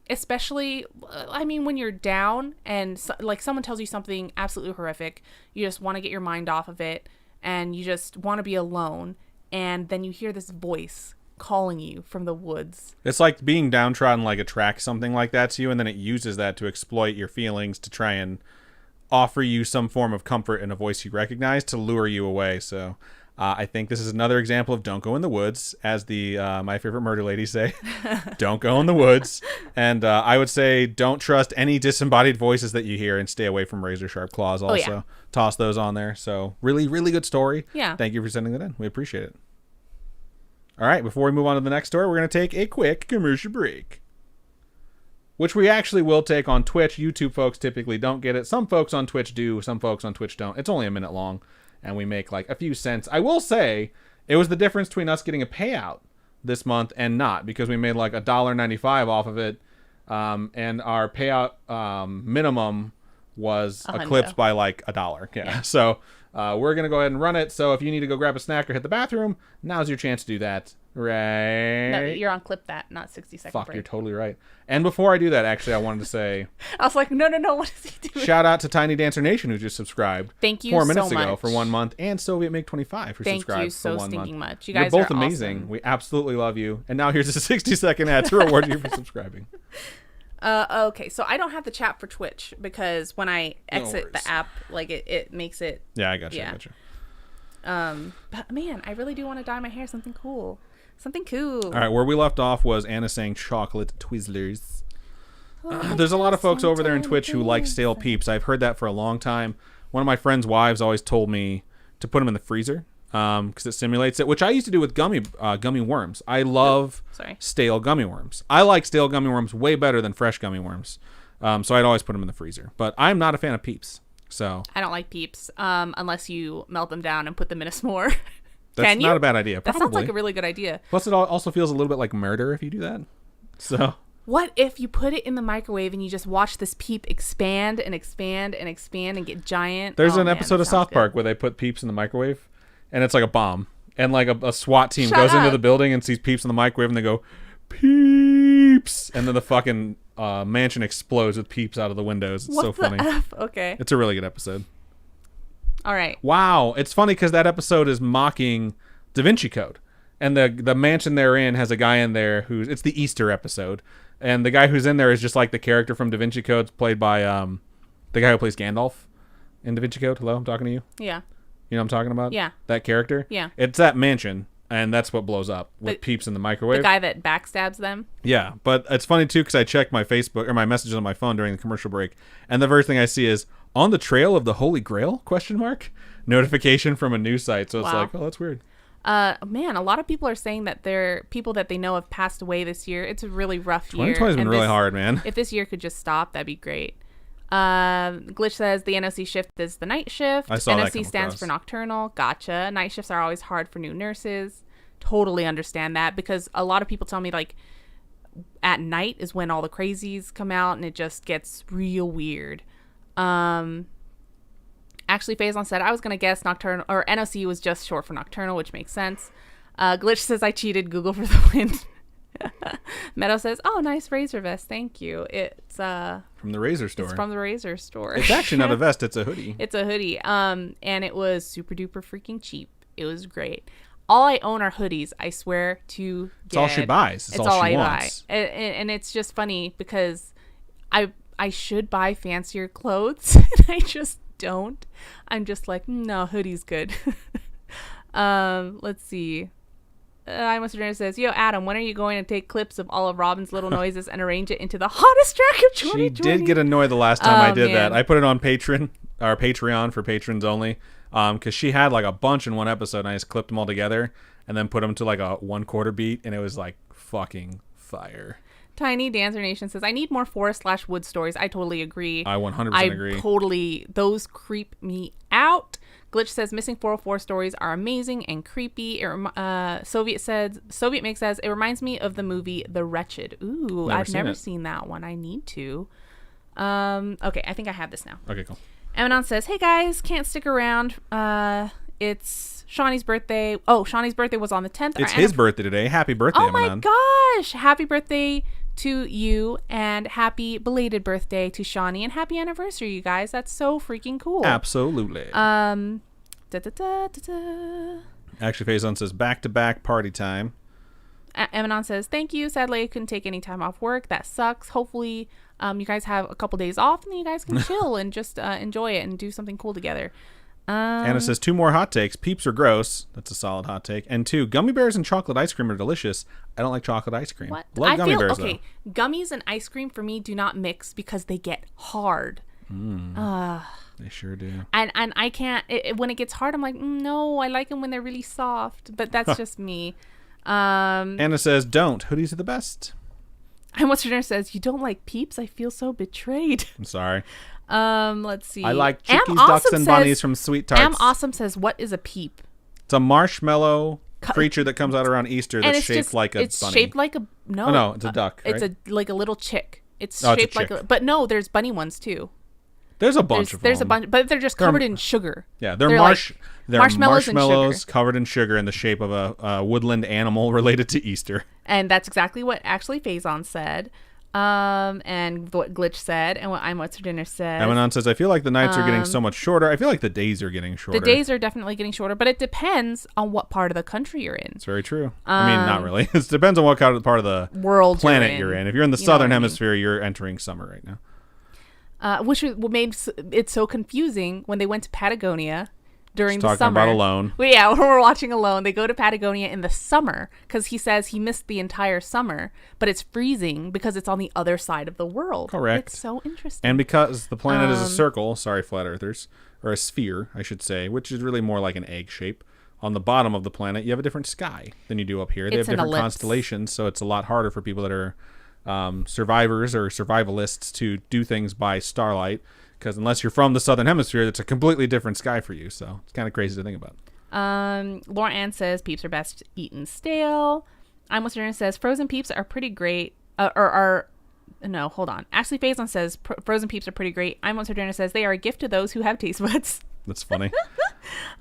Especially, I mean, when you're down and like someone tells you something absolutely horrific, you just want to get your mind off of it, and you just want to be alone, and then you hear this voice calling you from the woods.
It's like being downtrodden like attracts something like that to you, and then it uses that to exploit your feelings to try and offer you some form of comfort in a voice you recognize to lure you away. So I think this is another example of don't go in the woods, as the My Favorite Murder ladies say. Don't go in the woods. And I would say don't trust any disembodied voices that you hear, and stay away from razor sharp claws also.
Oh, yeah.
Toss those on there. So really, really good story.
Yeah.
Thank you for sending that in. We appreciate it. All right, before we move on to the next story, we're going to take a quick commercial break, which we actually will take on Twitch. YouTube folks typically don't get it. Some folks on Twitch do. Some folks on Twitch don't. It's only a minute long, and we make like a few cents. I will say it was the difference between us getting a payout this month and not, because we made like $1.95 off of it, and our payout minimum was eclipsed by like $1. Yeah. So we're going to go ahead and run it. So if you need to go grab a snack or hit the bathroom, now's your chance to do that. Right?
No, you're on clip that, not 60-second
Fuck,
break.
you're totally right. And before I do that, actually, I wanted to say...
I was like, no, what is he doing?
Shout out to Tiny Dancer Nation, who just subscribed.
Thank you
4 minutes
so
ago
much.
for 1 month. And Soviet MiG-25 who
Thank
subscribed
you so
for 1
stinking
month.
much. You guys
You're both
are
amazing.
awesome.
We absolutely love you. And now here's a 60-second ad to reward you for subscribing.
Okay, so I don't have the chat for Twitch because when I exit the app, like it makes it.
Yeah, I got you.
Yeah.
I got you.
But man, I really do want to dye my hair something cool. Something cool.
All right, where we left off was Anna saying chocolate Twizzlers. There's a lot of folks over there in Twitch who like stale peeps. I've heard that for a long time. One of my friend's wives always told me to put them in the freezer because it simulates it, which I used to do with gummy worms. I love stale gummy worms. I like stale gummy worms way better than fresh gummy worms. So I'd always put them in the freezer. But I'm not a fan of peeps. So
I don't like peeps unless you melt them down and put them in a s'more.
That's not a bad idea.
That
Probably.
sounds like a really good idea.
Plus, it also feels a little bit like murder if you do that. So
what if you put it in the microwave and you just watch this peep expand and expand and expand and get giant?
There's an episode of South Park where they put peeps in the microwave, and it's like a bomb. And like a SWAT team goes into the building and sees peeps in the microwave, and they go, peeps! And then the fucking mansion explodes with peeps out of the windows. It's so funny.
Okay.
It's a really good episode.
All right.
Wow. It's funny because that episode is mocking Da Vinci Code. And the mansion they're in has a guy in there it's the Easter episode. And the guy who's in there is just like the character from Da Vinci Code, played by the guy who plays Gandalf in Da Vinci Code. Hello, I'm talking to you.
Yeah.
You know what I'm talking about?
Yeah.
That character?
Yeah.
It's that mansion, and that's what blows up with peeps in the microwave.
The guy that backstabs them?
Yeah, but it's funny, too, because I checked my Facebook, or my messages on my phone during the commercial break, and the first thing I see is, on the trail of the Holy Grail, ? Notification from a news site. So it's like, oh, that's weird.
Man, a lot of people are saying that people that they know have passed away this year. It's a really rough year.
2020's been really hard, man.
If this year could just stop, that'd be great. Glitch says the NOC shift is the night shift.
I saw that
NOC
come
stands
across.
for nocturnal. Gotcha. Night shifts are always hard for new nurses. totally understand that, because a lot of people tell me like at night is when all the crazies come out and it just gets real weird. Actually, Faison said I was gonna guess nocturnal, or NOC was just short for nocturnal, which makes sense. Glitch says I cheated. Google for the win. Meadow says, "Oh, nice razor vest. Thank you. It's
from the razor store.
It's from the razor store.
It's actually not a vest. It's a hoodie.
It's a hoodie. And it was super duper freaking cheap. It was great. All I own are hoodies. I swear to God.
It's all she buys. It's all she wants.
Buy. And it's just funny because I should buy fancier clothes and I just don't. I'm just like, no, hoodie's good. Let's see. I Must Adrenaline says, yo, Adam, when are you going to take clips of all of Robin's little noises and arrange it into the hottest track of 2020?
She did get annoyed the last time I did that. I put it on Patreon for patrons only, because she had like a bunch in one episode, and I just clipped them all together and then put them to like a 1/4 beat, and it was like fucking fire.
Tiny Dancer Nation says, I need more forest/wood stories. I totally agree.
I 100% agree.
Those creep me out. Glitch says Missing 404 stories are amazing and creepy. Soviet Mix says it reminds me of the movie The Wretched. Ooh, I've never seen that one. I need to. Okay, I think I have this now.
Okay, cool.
Emanon says, hey guys, can't stick around. It's Shawnee's birthday. Oh, Shawnee's birthday was on the 10th.
It's his birthday today. Happy birthday,
Emanon.
Oh
my gosh. Happy birthday to you, and happy belated birthday to Shawnee, and happy anniversary, you guys. That's so freaking cool.
Absolutely. Actually, Faison says back-to-back party time.
Emanon says, thank you. Sadly, I couldn't take any time off work. That sucks. Hopefully, you guys have a couple days off and you guys can chill and just enjoy it and do something cool together.
Anna says 2 more hot takes. Peeps are gross. That's a solid hot take. And 2, gummy bears and chocolate ice cream are delicious. I don't like chocolate ice cream.
What?
Love gummy bears, though.
Gummies and ice cream for me do not mix because they get hard.
They sure do.
And I can't, when it gets hard, I'm like, no, I like them when they're really soft. But that's just me.
Anna says, don't. Hoodies are the best.
And What's Your Dinner says, you don't like Peeps? I feel so betrayed.
I'm sorry.
Let's see.
I like chickies, ducks, and bunnies from Sweet Tarts.
Am Awesome says, what is a peep?
It's a marshmallow creature that comes out around Easter that's shaped like a bunny.
It's shaped like a... No.
Oh, no, it's a duck, right?
It's like a little chick. It's shaped like a... But no, there's bunny ones, too.
There's a bunch of them.
There's a bunch, but they're just covered in sugar.
Yeah, they're marshmallows covered in sugar in the shape of a woodland animal related to Easter.
And that's exactly what actually Faison said. And what Glitch said, and what What's Her Dinner said.
Emanon says, I feel like the nights are getting so much shorter. I feel like the days are getting shorter.
The days are definitely getting shorter, but it depends on what part of the country you're in.
It's very true. I mean, not really. It depends on what part of the
world
planet you're in. If you're in the southern hemisphere, you're entering summer right now.
Which made it so confusing when they went to Patagonia during the summer.
Talking about Alone.
Well, yeah, when we're watching Alone, they go to Patagonia in the summer because he says he missed the entire summer, but it's freezing because it's on the other side of the world.
Correct.
It's so interesting.
And because the planet is a circle, sorry, flat earthers, or a sphere, I should say, which is really more like an egg shape. On the bottom of the planet, you have a different sky than you do up here. They have different constellations, so it's a lot harder for people that are survivors or survivalists to do things by starlight. Because unless you're from the southern hemisphere, it's a completely different sky for you. So it's kind of crazy to think about.
Laura Ann says Peeps are best eaten stale. I'm What's Your Dinner says frozen Peeps are pretty great. No, hold on. Ashley Faison says frozen Peeps are pretty great. I'm What's Your Dinner says they are a gift to those who have taste buds.
That's funny.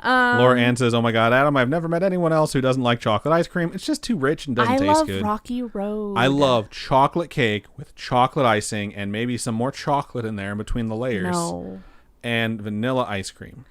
Laura Ann says, oh my God, Adam, I've never met anyone else who doesn't like chocolate ice cream. It's just too rich and doesn't taste good.
I love Rocky Road.
I love chocolate cake with chocolate icing and maybe some more chocolate in there in between the layers.
No.
And vanilla ice cream.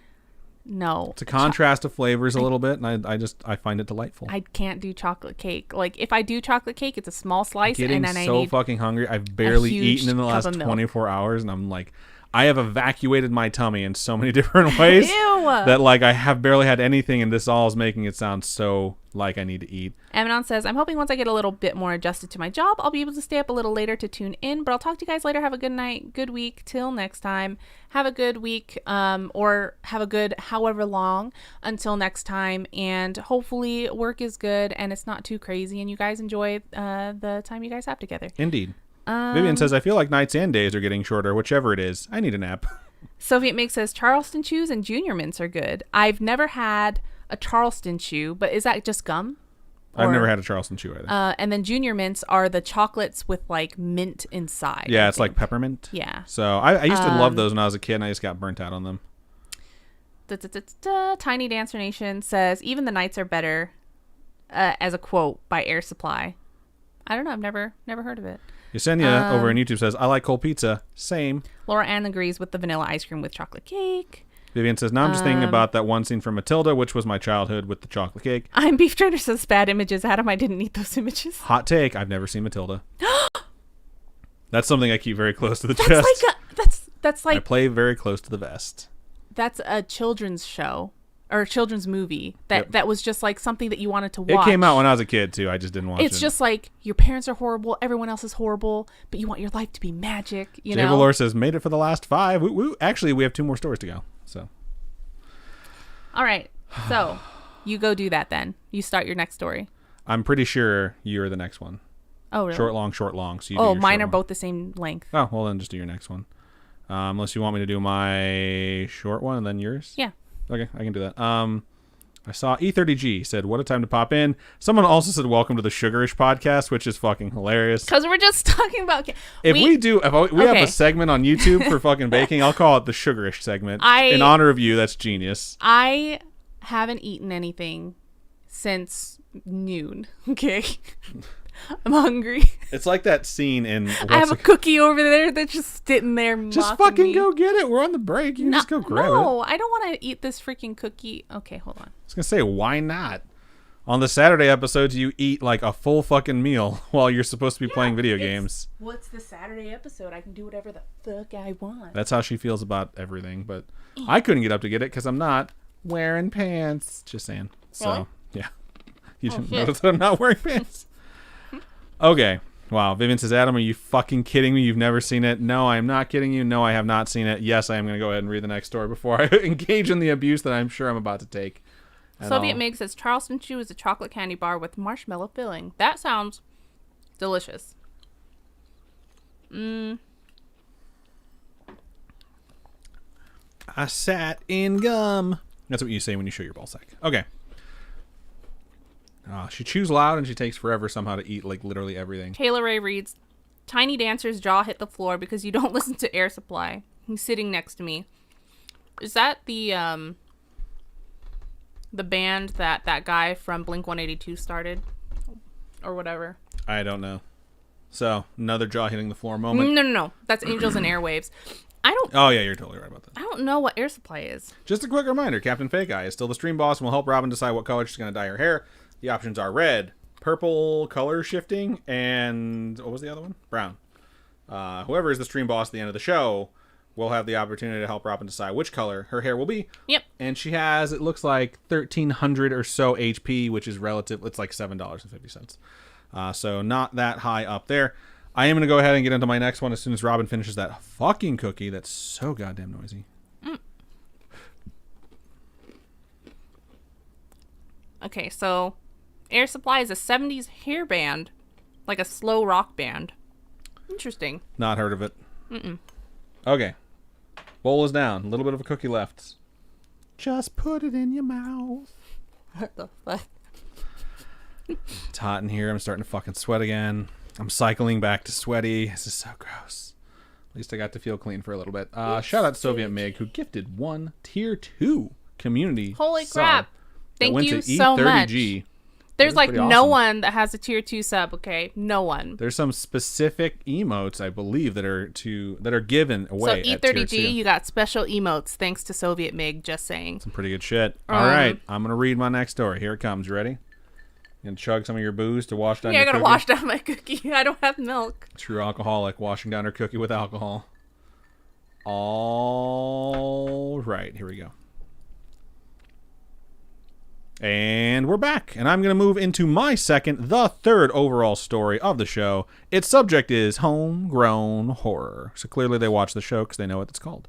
No.
It's a contrast of flavors a little bit, and I find it delightful.
I can't do chocolate cake. Like, if I do chocolate cake, it's a small slice.
I'm getting so fucking hungry. I've barely eaten in the last 24 hours, and I'm like... I have evacuated my tummy in so many different ways that like I have barely had anything, and this all is making it sound so like I need to eat.
Emanon says, I'm hoping once I get a little bit more adjusted to my job, I'll be able to stay up a little later to tune in, but I'll talk to you guys later. Have a good night, good week, till next time. Have a good week, or have a good however long until next time, and hopefully work is good and it's not too crazy and you guys enjoy the time you guys have together.
Indeed. Vivian says, I feel like nights and days are getting shorter, whichever it is. I need a nap.
Soviet Mix says, Charleston chews and Junior Mints are good. I've never had a Charleston chew, but is that just gum?
I've never had a Charleston Chew either.
And then junior mints are the chocolates with like mint inside.
Yeah, it's like peppermint.
Yeah.
So I used to love those when I was a kid, and I just got burnt out on them.
Tiny Dancer Nation says, even the nights are better, as a quote by Air Supply. I don't know. I've never heard of it.
Yesenia over on YouTube says, I like cold pizza. Same.
Laura Ann agrees with the vanilla ice cream with chocolate cake.
Vivian says, now I'm just thinking about that one scene from Matilda, which was my childhood with the chocolate cake.
I'm Beef Trader says, bad images. Adam, I didn't need those images.
Hot take. I've never seen Matilda. That's something I keep very close to the chest.
That's like
I play very close to the vest.
That's a children's show or a children's movie that was just like something that you wanted to watch.
It came out when I was a kid too. I just didn't watch it.
It's just like your parents are horrible, everyone else is horrible, but you want your life to be magic. You know.
Valor says, made it for the last 5. Woo, woo. Actually, we have 2 more stories to go. So.
All right. So you go do that then. You start your next story.
I'm pretty sure you're the next one.
Oh, really?
Short, long, short, long. So you
mine are both the same length.
Oh, well then just do your next one. Unless you want me to do my short one and then yours?
Yeah.
Okay, I can do that. I saw E30G said, what a time to pop in. Someone also said, welcome to the Sugarish Podcast, which is fucking hilarious.
Because we're just talking about...
If we have a segment on YouTube for fucking baking, I'll call it the Sugarish segment. In honor of you, that's genius.
I haven't eaten anything since noon, okay? I'm hungry.
It's like that scene in...
I have a cookie over there that's just sitting there
just fucking go get it. We're on the break. You can just go grab it.
No, I don't want to eat this freaking cookie. Okay, hold on.
I was going to say, why not? On the Saturday episodes, you eat like a full fucking meal while you're supposed to be playing video games.
What's the Saturday episode? I can do whatever the fuck I want.
That's how she feels about everything. But I couldn't get up to get it because I'm not wearing pants. Just saying. So,
really?
Yeah. You didn't notice that I'm not wearing pants? Okay. Wow. Vivian says, Adam, are you fucking kidding me? You've never seen it? No, I am not kidding you. No, I have not seen it. Yes, I am going to go ahead and read the next story before I engage in the abuse that I'm sure I'm about to take.
Soviet Mig says, Charleston Chew is a chocolate candy bar with marshmallow filling. That sounds delicious.
I sat in gum. That's what you say when you show your ball sack. Okay. She chews loud and she takes forever somehow to eat like literally everything.
Kayla Ray reads, Tiny Dancer's jaw hit the floor because you don't listen to Air Supply. He's sitting next to me. Is that the band that guy from Blink-182 started? Or whatever?
I don't know. So, another jaw hitting the floor moment.
No. That's Angels and Airwaves.
Oh, yeah, you're totally right about that.
I don't know what Air Supply is.
Just a quick reminder, Captain Fake Eye is still the stream boss and will help Robin decide what color she's going to dye her hair. The options are red, purple color shifting, and what was the other one? Brown. Whoever is the stream boss at the end of the show will have the opportunity to help Robin decide which color her hair will be.
Yep.
And she has, it looks like 1,300 or so HP, which is relative. It's like $7.50. So not that high up there. I am going to go ahead and get into my next one as soon as Robin finishes that fucking cookie that's so goddamn noisy.
Okay, so Air Supply is a 70s hair band, like a slow rock band. Interesting.
Not heard of it. Okay. Bowl is down. A little bit of a cookie left. Just put it in your mouth.
What the fuck?
It's hot in here. I'm starting to fucking sweat again. I'm cycling back to sweaty. This is so gross. At least I got to feel clean for a little bit. Shout out to Soviet Mig, who gifted 1 tier 2 community.
Holy
sub
crap. Thank you so much. There's like no one that has a tier 2 sub, okay? No one.
There's some specific emotes, I believe, that are given away.
So E30G, you got special emotes thanks to Soviet Mig, just saying.
Some pretty good shit. All right, I'm going to read my next story. Here it comes. You ready? You gonna chug some of your booze to wash down your cookie?
Yeah, I gotta wash down my cookie. I don't have milk.
True alcoholic, washing down her cookie with alcohol. All right, here we go. And we're back, and I'm going to move into my the third overall story of the show. Its subject is homegrown horror. So clearly they watch the show because they know what it's called.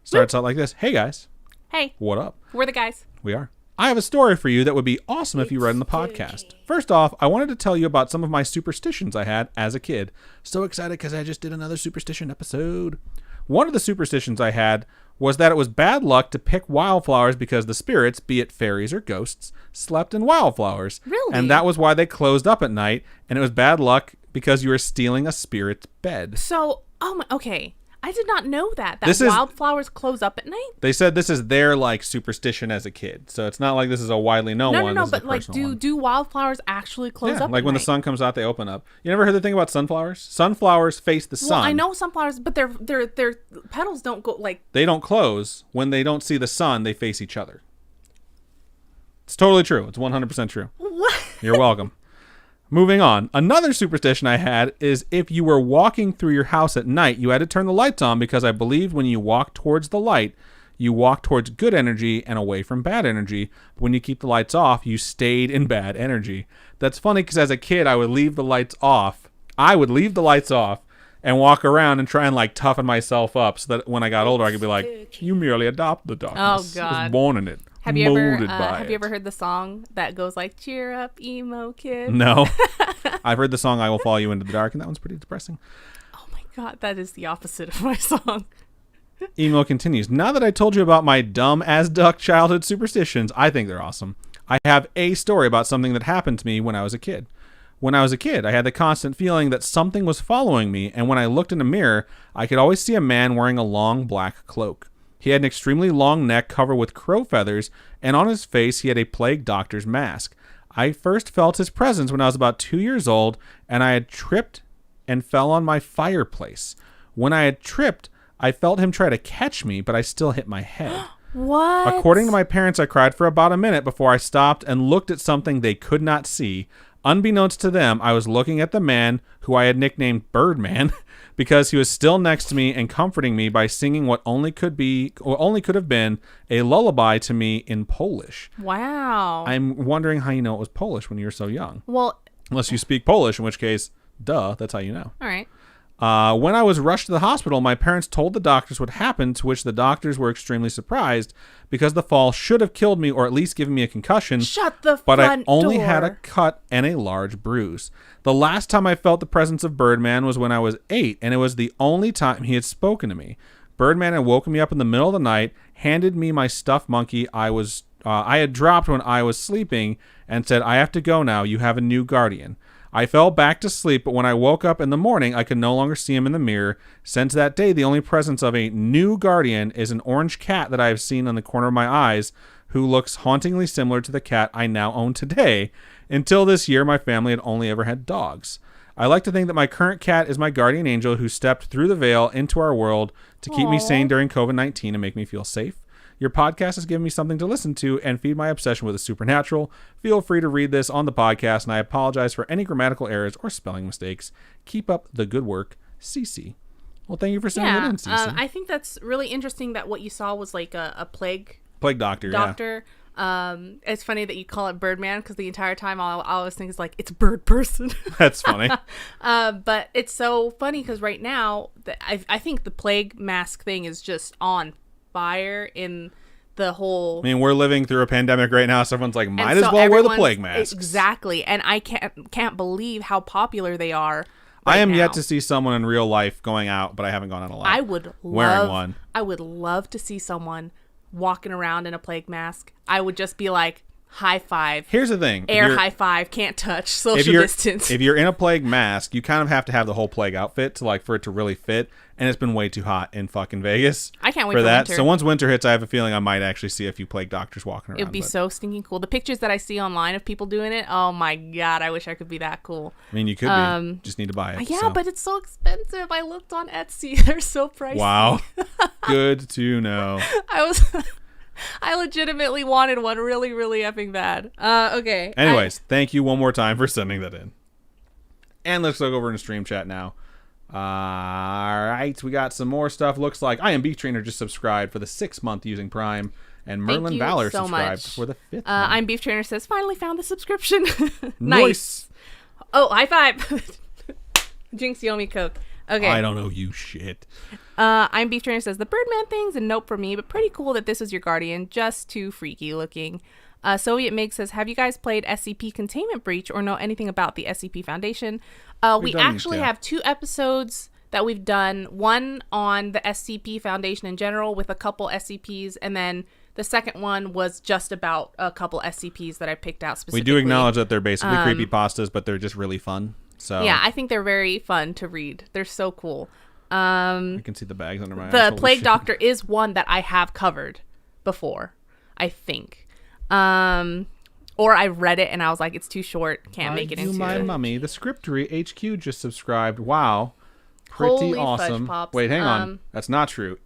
Starts out like this. Hey, guys.
Hey.
What up?
We're the guys.
We are. I have a story for you that would be awesome if you read in the podcast. First off, I wanted to tell you about some of my superstitions I had as a kid. So excited because I just did another superstition episode. One of the superstitions I had was that it was bad luck to pick wildflowers because the spirits, be it fairies or ghosts, slept in wildflowers.
Really?
And that was why they closed up at night, and it was bad luck because you were stealing a spirit's bed.
So, okay. I did not know that wildflowers close up at night.
They said this is their like superstition as a kid, so it's not like this is a widely known one.
No, but like, do wildflowers actually close up?
Like when the sun comes out, they open up. You never heard the thing about sunflowers? Sunflowers face the sun.
Well, I know sunflowers, but their petals don't go like.
They don't close when they don't see the sun. They face each other. It's totally true. It's 100% true.
What?
You're welcome. Moving on. Another superstition I had is if you were walking through your house at night, you had to turn the lights on because I believed when you walk towards the light, you walk towards good energy and away from bad energy. But when you keep the lights off, you stayed in bad energy. That's funny because as a kid, I would leave the lights off. And walk around and try and like toughen myself up so that when I got older, I could be like, you merely adopt the darkness.
Oh, God.
I was born in it.
Have you ever heard the song that goes like, cheer up, emo kid?
No. I've heard the song I Will Follow You Into the Dark, and that one's pretty depressing.
Oh my God, that is the opposite of my song.
Emo continues. Now that I told you about my dumb as duck childhood superstitions, I think they're awesome. I have a story about something that happened to me when I was a kid. When I was a kid, I had the constant feeling that something was following me, and when I looked in a mirror, I could always see a man wearing a long black cloak. He had an extremely long neck covered with crow feathers, and on his face he had a plague doctor's mask. I first felt his presence when I was about 2 years old, and I had tripped and fell on my fireplace. When I had tripped, I felt him try to catch me, but I still hit my head.
What?
According to my parents, I cried for about a minute before I stopped and looked at something they could not see. Unbeknownst to them, I was looking at the man who I had nicknamed Birdman because he was still next to me and comforting me by singing what only could have been a lullaby to me in Polish.
Wow.
I'm wondering how you know it was Polish when you were so young.
Well,
unless you speak Polish, in which case, duh, that's how you know.
All right.
When I was rushed to the hospital, my parents told the doctors what happened, to which the doctors were extremely surprised because the fall should have killed me or at least given me a concussion.
Shut the
but
front
I only
door.
had a cut and a large bruise. The last time I felt the presence of Birdman was when I was 8, and it was the only time he had spoken to me. Birdman had woken me up in the middle of the night, handed me my stuffed monkey I had dropped when I was sleeping, and said, "I have to go now. You have a new guardian." I fell back to sleep, but when I woke up in the morning, I could no longer see him in the mirror. Since that day, the only presence of a new guardian is an orange cat that I have seen on the corner of my eyes, who looks hauntingly similar to the cat I now own today. Until this year, my family had only ever had dogs. I like to think that my current cat is my guardian angel who stepped through the veil into our world to keep me sane during COVID-19 and make me feel safe. Your podcast has given me something to listen to and feed my obsession with the supernatural. Feel free to read this on the podcast, and I apologize for any grammatical errors or spelling mistakes. Keep up the good work, Cece. Well, thank you for sending it in, Cece.
I think that's really interesting that what you saw was like a plague
doctor.
Yeah. It's funny that you call it Birdman because the entire time all I always think is like, it's bird person.
That's funny.
But it's so funny because right now, I think the plague mask thing is just on fire in the whole.
I mean, we're living through a pandemic right now, so everyone's like, might as well wear the plague mask.
Exactly, and I can't believe how popular they are.
I am yet to see someone in real life going out, but I haven't gone out a lot.
I would
wearing one.
I would love to see someone walking around in a plague mask. I would just be like, high five.
Here's the thing.
High five, can't touch, social distance.
If you're in a plague mask, you kind of have to have the whole plague outfit for it to really fit. And it's been way too hot in fucking Vegas.
I can't wait for
that.
winter.
So once winter hits, I have a feeling I might actually see a few plague doctors walking around.
It'd be so stinking cool. The pictures that I see online of people doing it, oh my God, I wish I could be that cool.
I mean, you could be. Just need to buy it.
Yeah, but it's so expensive. I looked on Etsy. They're so pricey.
Wow. Good to know.
I legitimately wanted one really, really effing bad. Okay.
Anyways, thank you one more time for sending that in. And let's look over in the stream chat now. All right, we got some more stuff. Looks like I Am Beef Trainer just subscribed for the 6th month using Prime, and Merlin Valor subscribed for the 5th month.
I'm Beef Trainer says, finally found the subscription.
Nice.
Oh, high five. Jinx, you owe me Coke. Okay.
I don't owe you shit.
I'm Beef Trainer says, the Birdman thing's a nope for me, but pretty cool that this was your guardian. Just too freaky looking. Soviet Mig says, have you guys played SCP Containment Breach or know anything about the SCP Foundation? We actually have 2 episodes that we've done one on the SCP Foundation in general with a couple SCPs, and then the second one was just about a couple SCPs that I picked out specifically.
We do acknowledge that they're basically creepypastas, but they're just really fun. So
yeah, I think they're very fun to read. They're so cool.
I can see the bags under my eyes.
The
Holy
Plague
shit.
Doctor is one that I have covered before, I think. Or I read it and I was like, it's too short. Can't make it into
my
it.
mummy. The Scriptory HQ just subscribed. Wow. Pretty
Holy
awesome.
fudge pops.
Wait, hang on. That's not true.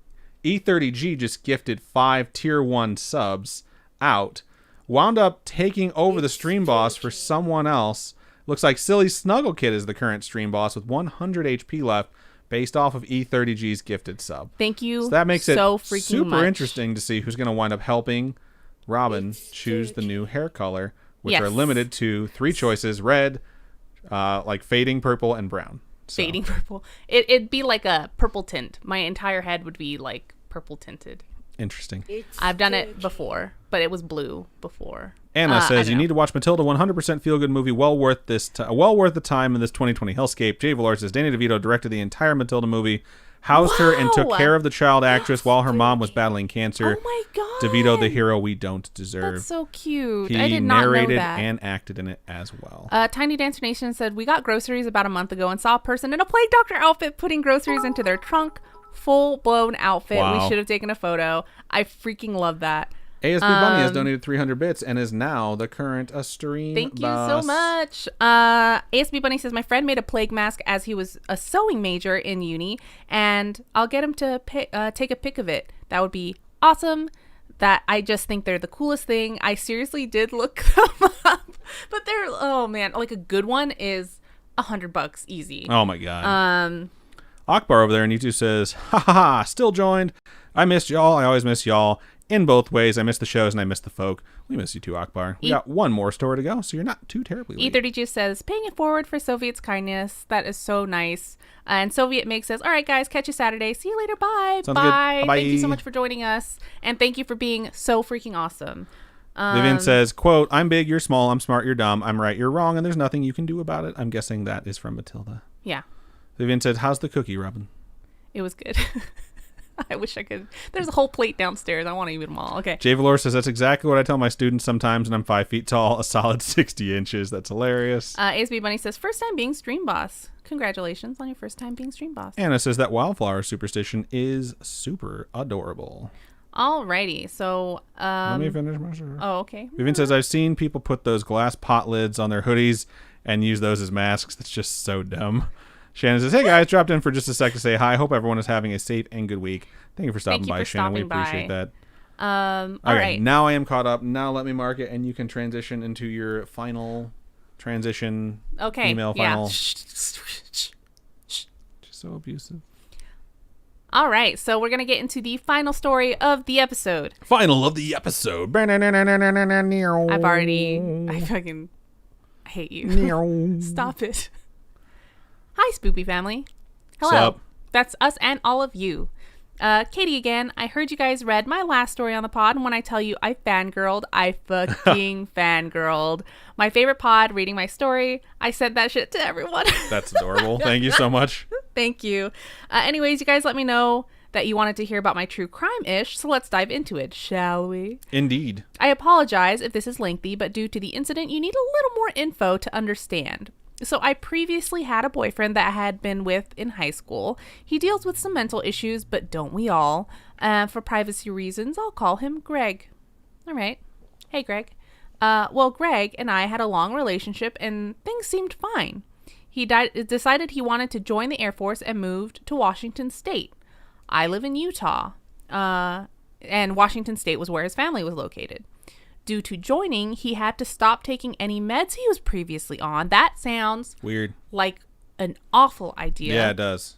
E30G just gifted 5 tier 1 subs out. Wound up taking over the stream boss for someone else. Looks like Silly Snuggle Kid is the current stream boss with 100 HP left based off of E30G's gifted sub.
Thank you.
So that makes it
so freaking
super
much.
interesting to see who's going to wind up helping Robin choose the new hair color, which
Yes.
are limited to 3 choices: red, like fading purple, and brown. So,
Fading purple. It'd be like a purple tint. My entire head would be like purple tinted.
interesting.
I've done it before, but it was blue before.
Anna
I
says
don't
you
know.
need to watch Matilda. 100% feel good movie. Well worth the time in this 2020 hellscape. Jay Valor says Danny DeVito directed the entire Matilda movie, housed her and took
Wow.
care of the child actress while her mom was battling cancer.
Oh my god.
DeVito, the hero we don't deserve.
That's so cute.
He
I did not know
narrated
that.
and acted in it as well.
Tiny Dancer Nation said, we got groceries about a month ago and saw a person in a Plague Doctor outfit putting groceries into their trunk. Full-blown outfit.
Wow.
We should have taken a photo. I freaking love that.
ASB Bunny has donated 300 bits and is now the current stream
Thank you
boss.
so much. ASB Bunny says, my friend made a plague mask as he was a sewing major in uni, and I'll get him to take a pic of it. That would be awesome. That I just think they're the coolest thing. I seriously did look them up, but they're, oh man, like a good one is $100 easy.
Oh my god. Akbar over there in YouTube says, ha ha ha, still joined. I missed y'all. I always miss y'all. In both ways, I miss the shows and I miss the folk. We miss you too, Akbar. We got one more story to go, so you're not too terribly late.
E30G says, paying it forward for Soviet's kindness. That is so nice. And Soviet Meg says, all right, guys, catch you Saturday. See you later. Bye.
Sounds
Bye.
good. Bye.
Thank you so much for joining us. And thank you for being so freaking awesome.
Vivian says, quote, I'm big, you're small, I'm smart, you're dumb, I'm right, you're wrong, and there's nothing you can do about it. I'm guessing that is from Matilda.
Yeah,
Vivian said, how's the cookie, Robin?
it was good. I wish I could. There's a whole plate downstairs. I want to eat them all. Okay.
Jay Valor says, that's exactly what I tell my students sometimes, and I'm 5 feet tall, a solid 60 inches. That's hilarious.
ASB Bunny says, first time being stream boss. Congratulations on your first time being stream boss.
Anna says that wildflower superstition is super adorable.
Alrighty. So,
Let me finish my story.
oh, okay.
Vivian says, I've seen people put those glass pot lids on their hoodies and use those as masks. That's just so dumb. Shannon says, hey guys, dropped in for just a sec to say hi. Hope everyone is having a safe and good week. Thank you for stopping by, Shannon. We appreciate that.
All
Okay,
right.
now I am caught up. Now let me mark it, and you can transition into your final transition.
Okay.
Email
yeah.
final. Just so abusive.
All right. So we're going to get into the final story of the episode.
Final of the episode.
I fucking hate you. Stop it. Hi, Spoopy family. Hello.
Sup?
That's us and all of you. Katie again. I heard you guys read my last story on the pod, and when I tell you I fangirled, I fucking fangirled. My favorite pod, reading my story. I said that shit to everyone.
That's adorable. Thank you so much.
Thank you. Anyways, you guys let me know that you wanted to hear about my true crime-ish, so let's dive into it, shall we?
Indeed.
I apologize if this is lengthy, but due to the incident, you need a little more info to understand. So I previously had a boyfriend that I had been with in high school. He deals with some mental issues, but don't we all? For privacy reasons, I'll call him Greg. All right. Hey, Greg. Well, Greg and I had a long relationship, and things seemed fine. He decided he wanted to join the Air Force and moved to Washington State. I live in Utah, and Washington State was where his family was located. Due to joining, he had to stop taking any meds he was previously on. That sounds
Weird.
like an awful idea.
Yeah, it does.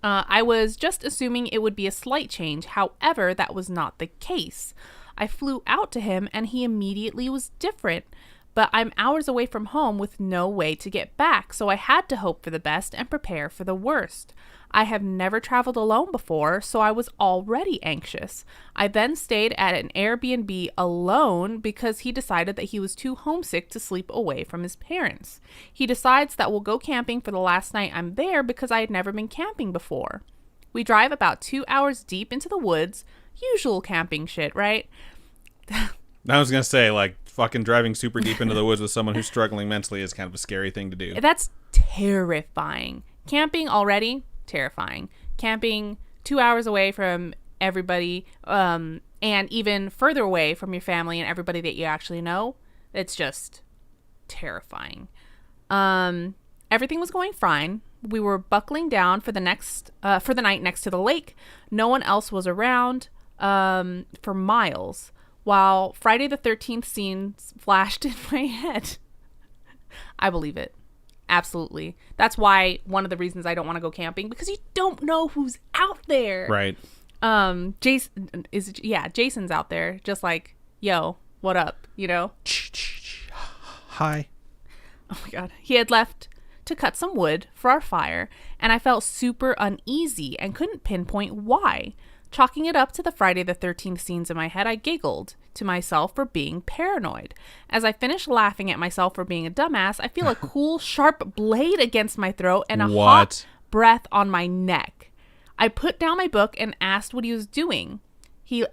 I was just assuming it would be a slight change. However, that was not the case. I flew out to him and he immediately was different. but I'm hours away from home with no way to get back, so I had to hope for the best and prepare for the worst. I have never traveled alone before, so I was already anxious. I then stayed at an Airbnb alone because he decided that he was too homesick to sleep away from his parents. He decides that we'll go camping for the last night I'm there because I had never been camping before. We drive about 2 hours deep into the woods. Usual camping shit, right?
I was going to say, like, fucking driving super deep into the woods with someone who's struggling mentally is kind of a scary thing to do.
That's terrifying. Camping already, terrifying. Camping 2 hours away from everybody, and even further away from your family and everybody that you actually know, it's just terrifying. Everything was going fine. We were buckling down for the night next to the lake. No one else was around for miles, while Friday the 13th scenes flashed in my head. I believe it. Absolutely. That's why one of the reasons I don't want to go camping, because you don't know who's out there.
Right.
Jason's out there just like, yo, what up, you know?
Hi.
Oh my God. He had left to cut some wood for our fire, and I felt super uneasy and couldn't pinpoint why. Chalking it up to the Friday the 13th scenes in my head, I giggled to myself for being paranoid. As I finished laughing at myself for being a dumbass, I feel a cool, sharp blade against my throat and a hot breath on my neck. I put down my book and asked what he was doing. He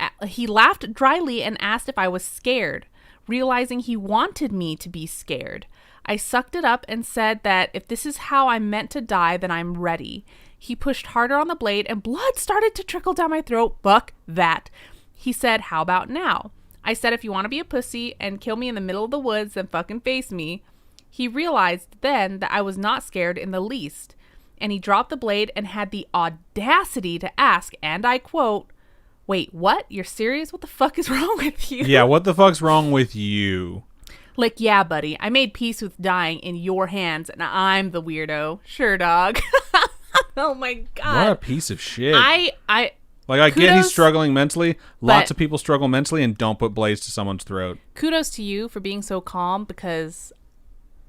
laughed dryly and asked if I was scared, realizing he wanted me to be scared. I sucked it up and said that if this is how I'm meant to die, then I'm ready. He pushed harder on the blade and blood started to trickle down my throat. Fuck that. He said, how about now? I said, if you want to be a pussy and kill me in the middle of the woods, then fucking face me. He realized then that I was not scared in the least. And he dropped the blade and had the audacity to ask, and I quote, wait, what? You're serious? What the fuck is wrong with you?
Yeah, what the fuck's wrong with you?
Like, yeah, buddy, I made peace with dying in your hands, and I'm the weirdo. Sure, dog. Oh my God.
What a piece of shit.
I
get he's struggling mentally. Lots of people struggle mentally and don't put blades to someone's throat.
Kudos to you for being so calm, because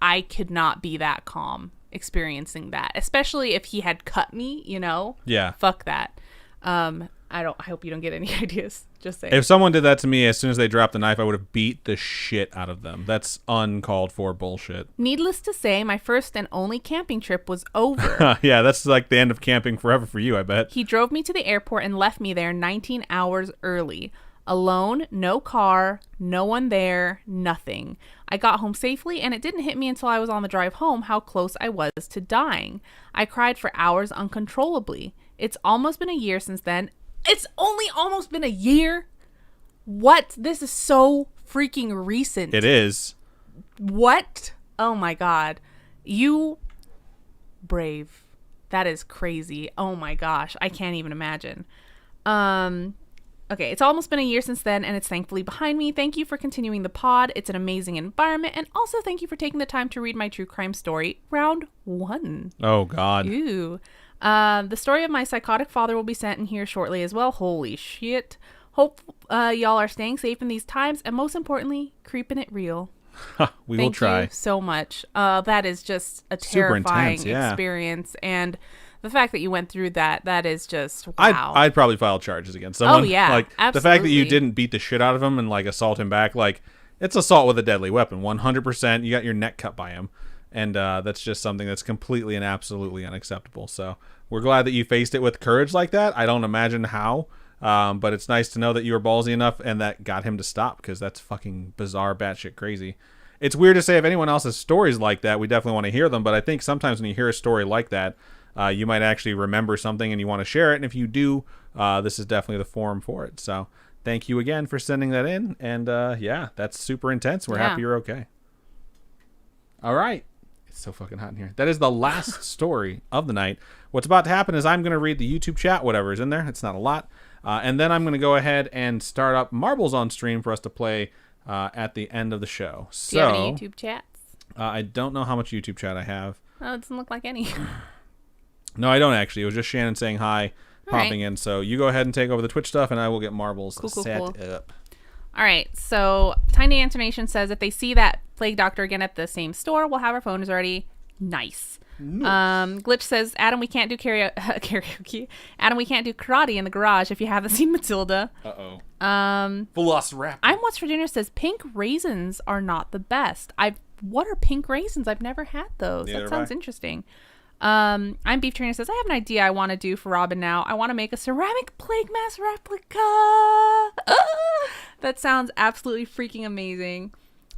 I could not be that calm experiencing that, especially if he had cut me, you know?
Yeah.
Fuck that. I hope you don't get any ideas. Just saying.
If someone did that to me as soon as they dropped the knife, I would have beat the shit out of them. That's uncalled for bullshit.
Needless to say, my first and only camping trip was over.
Yeah, that's like the end of camping forever for you, I bet.
He drove me to the airport and left me there 19 hours early. Alone, no car, no one there, nothing. I got home safely, and it didn't hit me until I was on the drive home how close I was to dying. I cried for hours uncontrollably. It's almost been a year since then. It's only almost been a year? What? This is so freaking recent.
It is.
What? Oh my God. You brave. That is crazy. Oh my gosh. I can't even imagine. Okay, it's almost been a year since then, and it's thankfully behind me. Thank you for continuing the pod. It's an amazing environment, and also thank you for taking the time to read my true crime story, round 1.
Oh, God.
Ooh. The story of my psychotic father will be sent in here shortly as well. Holy shit. Hope y'all are staying safe in these times, and most importantly, keeping it real.
We will try.
Thank you so much. That is just a terrifying experience, and the fact that you went through that is just wow.
I'd probably file charges against someone.
Oh yeah,
like
absolutely.
The fact that you didn't beat the shit out of him and like assault him back, like it's assault with a deadly weapon. 100%. You got your neck cut by him. And that's just something that's completely and absolutely unacceptable. So we're glad that you faced it with courage like that. I don't imagine how, but it's nice to know that you were ballsy enough and that got him to stop, because that's fucking bizarre, batshit crazy. It's weird to say if anyone else has stories like that, we definitely want to hear them. But I think sometimes when you hear a story like that, you might actually remember something and you want to share it. And if you do, this is definitely the forum for it. So thank you again for sending that in. And yeah, that's super intense. We're happy you're okay. All right. It's so fucking hot in here. That is the last story of the night. What's about to happen is I'm going to read the YouTube chat, whatever is in there. It's not a lot. And then I'm going to go ahead and start up Marbles on stream for us to play at the end of the show. So,
do you have any YouTube chats?
I don't know how much YouTube chat I have.
Oh, it doesn't look like any.
No, I don't actually. It was just Shannon saying hi, popping in. So you go ahead and take over the Twitch stuff, and I will get Marbles set up.
All right, so Tiny Answer Nation says if they see that Plague Doctor again at the same store. We'll have our phones ready. Nice. Glitch says, Adam, we can't do karaoke. Adam, we can't do karate in the garage if you haven't seen Matilda.
Velociraptor.
I'm West Virginia says, pink raisins are not the best. What are pink raisins? I've never had those.
Neither
That sounds interesting. I'm Beef Trainer says, I have an idea I want to do for Robin now. I want to make a ceramic plague mask replica. That sounds absolutely freaking amazing.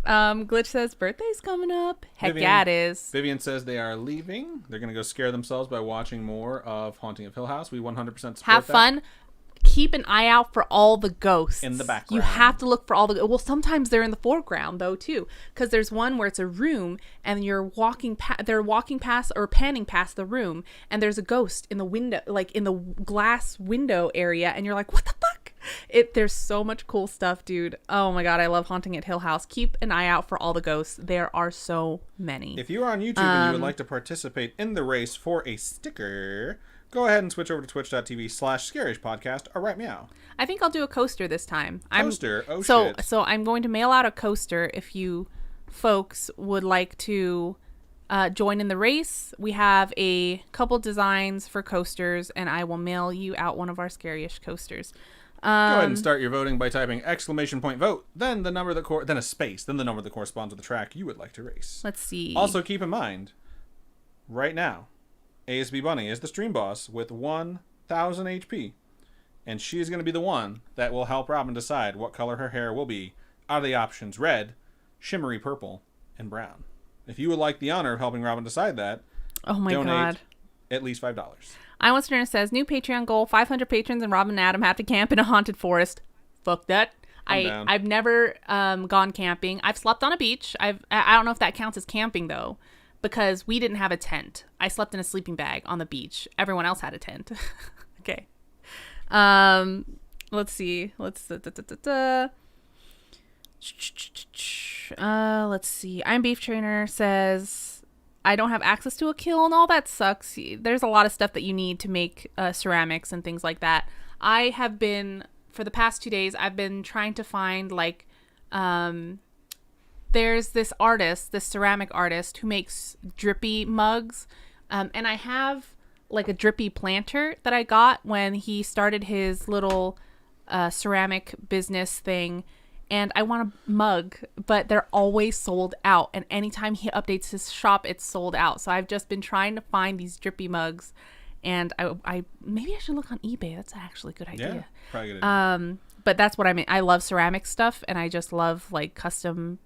Glitch says, birthday's coming up. Heck yeah, it is.
Vivian says they are leaving. They're going to go scare themselves by watching more of Haunting of Hill House. We 100% support
Have fun. Keep an eye out for all the ghosts.
In the background.
You have to look for all the... Well, sometimes they're in the foreground, though, too. Because there's one where it's a room, and you're they're walking past or panning past the room, and there's a ghost in the window, like in the glass window area, and you're like, what the fuck? There's so much cool stuff, dude. Oh my god, I love Haunting at Hill House. Keep an eye out for all the ghosts. There are so many.
If you are on YouTube and you would like to participate in the race for a sticker... Go ahead and switch over to twitch.tv/Scaryish Podcast or write meow.
I think I'll do a coaster this time.
Coaster? Shit.
So I'm going to mail out a coaster if you folks would like to join in the race. We have a couple designs for coasters, and I will mail you out one of our Scaryish coasters.
Go ahead and start your voting by typing !vote, then the number that then a space, then the number that corresponds with the track you would like to race.
Let's see.
Also, keep in mind, right now, ASB Bunny is the stream boss with 1,000 HP, and she is going to be the one that will help Robin decide what color her hair will be out of the options red, shimmery purple, and brown. If you would like the honor of helping Robin decide that,
oh my
donate
god,
at least $5.
I Once Turner says, new Patreon goal, 500 patrons and Robin and Adam have to camp in a haunted forest. Fuck that. I've never gone camping. I've slept on a beach. I don't know if that counts as camping, though, because we didn't have a tent. I slept in a sleeping bag on the beach. Everyone else had a tent. Okay. Let's see. Let's see. I'm Beef Trainer says, I don't have access to a kiln. All that sucks. There's a lot of stuff that you need to make ceramics and things like that. I have been, for the past 2 days, I've been trying to find there's this artist, this ceramic artist who makes drippy mugs. And I have like a drippy planter that I got when he started his little ceramic business thing. And I want a mug, but they're always sold out. And anytime he updates his shop, it's sold out. So I've just been trying to find these drippy mugs. And I maybe I should look on eBay. That's actually a good idea.
Yeah, probably a good idea.
But that's what I mean. I love ceramic stuff, and I just love like custom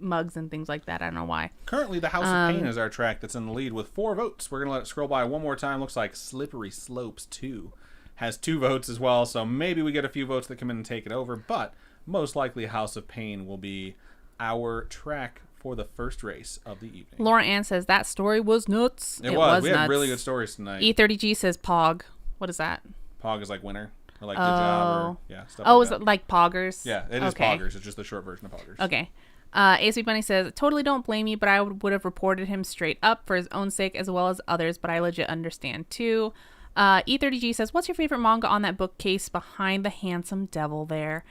mugs and things like that. I don't know why.
Currently, the House of Pain is our track that's in the lead with 4 votes. We're going to let it scroll by one more time. Looks like Slippery Slopes 2 has 2 votes as well, so maybe we get a few votes that come in and take it over, but most likely House of Pain will be our track for the first race of the evening.
Laura Ann says, that story was nuts.
It was. We
nuts.
had really good stories tonight.
E30G says Pog. What is that?
Pog is like winner. Or like good job. Or, yeah, stuff
like
is
it like Poggers?
Yeah, it is Poggers. It's just the short version of Poggers.
Okay. ASB Bunny says, totally don't blame you, but I would have reported him straight up for his own sake as well as others, but I legit understand too. E30G says, what's your favorite manga on that bookcase behind the handsome devil there?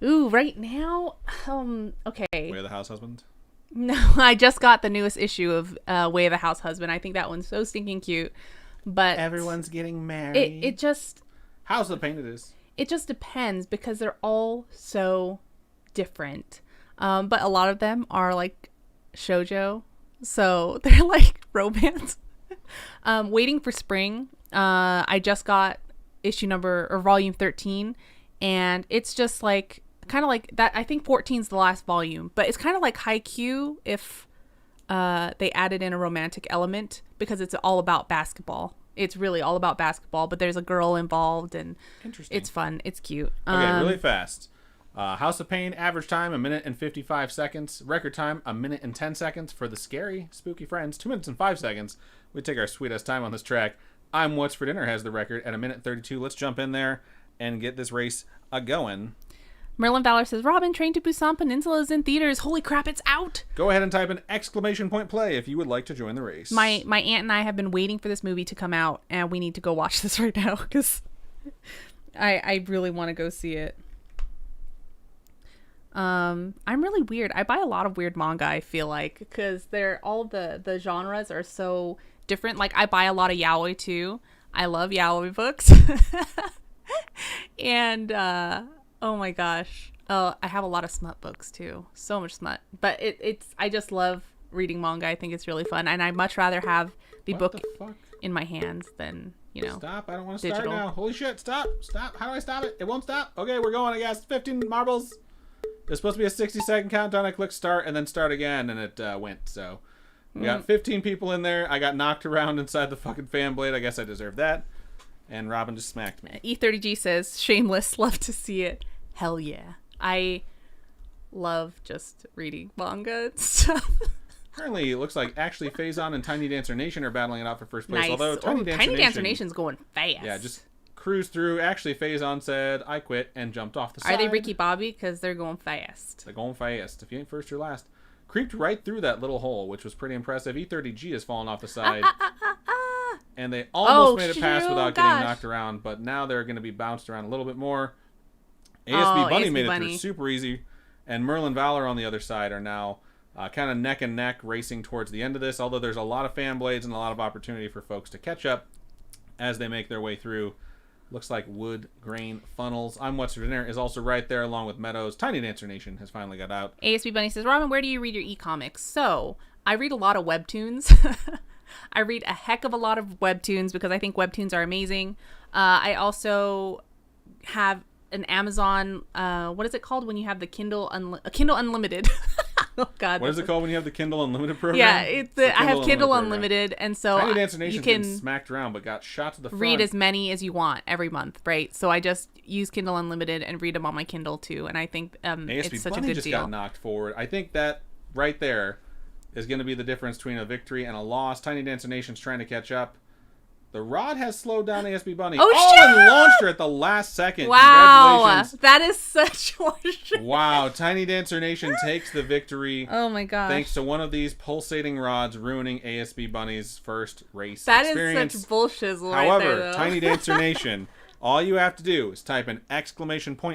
Ooh, right now? Okay.
Way of the House Husband?
No, I just got the newest issue of Way of the House Husband. I think that one's so stinking cute. But
everyone's getting married.
It just...
House of Pain it is.
It just depends because they're all so different. But a lot of them are like shoujo. So they're like romance. Waiting for Spring. I just got volume 13. And it's just like, kind of like that. I think 14 is the last volume. But it's kind of like Haikyuu if they added in a romantic element. Because it's all about basketball. It's really all about basketball. But there's a girl involved. And it's fun. It's cute.
Okay, really fast. House of Pain, average time, 1 minute and 55 seconds. Record time, 1 minute and 10 seconds. For the scary, spooky friends, 2 minutes and 5 seconds. We take our sweetest time on this track. I'm What's for Dinner has the record at 1 minute 32. Let's jump in there and get this race a-going.
Merlin Valor says, Robin, Train to Busan Peninsula is in theaters. Holy crap, it's out.
Go ahead and type an ! Play if you would like to join the race.
My aunt and I have been waiting for this movie to come out, and we need to go watch this right now because I really want to go see it. I'm really weird. I buy a lot of weird manga, I feel like, because they're all the genres are so different. Like, I buy a lot of yaoi too. I love yaoi books. And oh my gosh. Oh, I have a lot of smut books too. So much smut. But it's I just love reading manga. I think it's really fun, and I'd much rather have the book in my hands than,
Stop. I don't want to
digital.
start now. Holy shit. Stop. How do I stop it? It won't stop. Okay, we're going, I guess. 15 marbles. There's supposed to be a 60-second countdown. I clicked start and then start again, and it went. So we got 15 people in there. I got knocked around inside the fucking fan blade. I guess I deserve that. And Robin just smacked me.
E30G says, shameless, love to see it. Hell yeah. I love just reading manga and stuff.
Currently, it looks like actually Phazon and Tiny Dancer Nation are battling it out for first place.
Nice.
Although Tiny Dancer
Nation's going fast.
Yeah, just cruised through. Actually, Phazon said, I quit, and jumped off the side.
Are they Ricky Bobby? Because they're going fast.
They're going fast. If you ain't first, you're last. Creeped right through that little hole, which was pretty impressive. E30G has fallen off the side. And they almost made it past without getting knocked around, but now they're going to be bounced around a little bit more. ASB Bunny made it through super easy, and Merlin Valor on the other side are now kind of neck and neck racing towards the end of this, although there's a lot of fan blades and a lot of opportunity for folks to catch up as they make their way through. Looks like Wood Grain Funnels. I'm What's for Dinner is also right there along with Meadows. Tiny Dancer Nation has finally got out.
ASB Bunny says, Robin, where do you read your e-comics? So, I read a lot of webtoons. I read a heck of a lot of webtoons because I think webtoons are amazing. I also have an Amazon, what is it called when you have the Kindle Unlimited? Oh God!
What is it called when you have the Kindle Unlimited program?
Yeah, I have Kindle Unlimited, and so
Tiny Dancer Nation's
you can
been smacked around, but got shot to the front.
Read as many as you want every month, right? So I just use Kindle Unlimited and read them on my Kindle too, and I think it's such a good
just
deal.
Got knocked forward. I think that right there is going to be the difference between a victory and a loss. Tiny Dancer Nation's trying to catch up. The rod has slowed down ASB Bunny. And launched her at the last second.
Wow, that is such horseshit.
Wow, Tiny Dancer Nation takes the victory.
Oh my gosh.
Thanks to one of these pulsating rods ruining ASB Bunny's first race
experience.
That
is such bullshit right
However,
there, though.
Tiny Dancer Nation, all you have to do is type in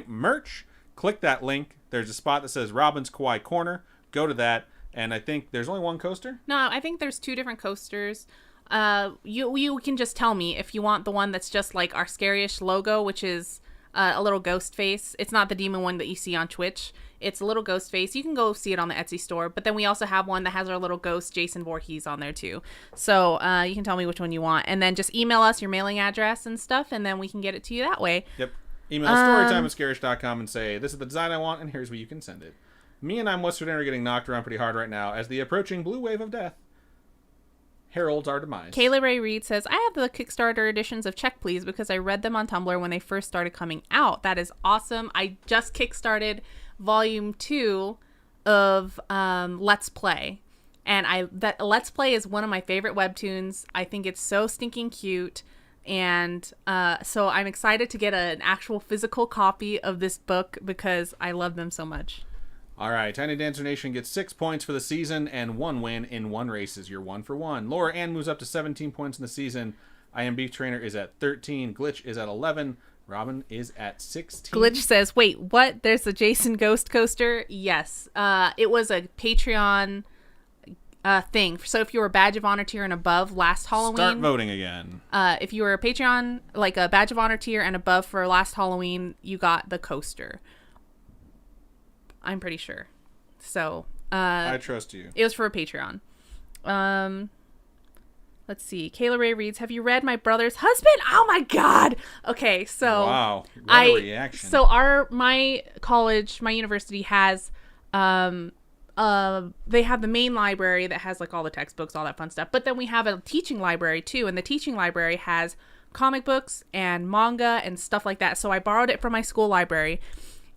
!merch, click that link. There's a spot that says Robin's Kawaii Corner. Go to that, and I think there's only one coaster?
No, I think there's 2 different coasters. You can just tell me if you want the one that's just like our Scaryish logo, which is a little ghost face. It's not the demon one that you see on Twitch. It's a little ghost face. You can go see it on the Etsy store, but then we also have one that has our little ghost Jason Voorhees on there too. So you can tell me which one you want, and then just email us your mailing address and stuff, and then we can get it to you that way.
Yep. Email storytime@scaryish.com and say, this is the design I want, and here's where you can send it. Me and I'm What's for Dinner are getting knocked around pretty hard right now as the approaching blue wave of death heralds our demise.
Kayla Ray Reed says, I have the Kickstarter editions of Check Please because I read them on Tumblr when they first started coming out. That is awesome. I just kickstarted volume 2 of Let's Play. And that Let's Play is one of my favorite webtoons. I think it's so stinking cute. And so I'm excited to get an actual physical copy of this book because I love them so much.
All right, Tiny Dancer Nation gets 6 points for the season and 1 win in 1 races. You're 1 for 1. Laura Ann moves up to 17 points in the season. I Am Beef Trainer is at 13. Glitch is at 11. Robin is at 16.
Glitch says, wait, what? There's a Jason Ghost coaster? Yes. It was a Patreon thing. So if you were a Badge of Honor tier and above last Halloween.
Start voting again.
If you were a Patreon, like a Badge of Honor tier and above for last Halloween, you got the coaster. I'm pretty sure. So
I trust you.
It was for a Patreon. Let's see. Kayla Ray reads, have you read My Brother's Husband? Oh my God. Okay, so
wow. What a reaction.
So my college, my university has they have the main library that has like all the textbooks, all that fun stuff. But then we have a teaching library too, and the teaching library has comic books and manga and stuff like that. So I borrowed it from my school library,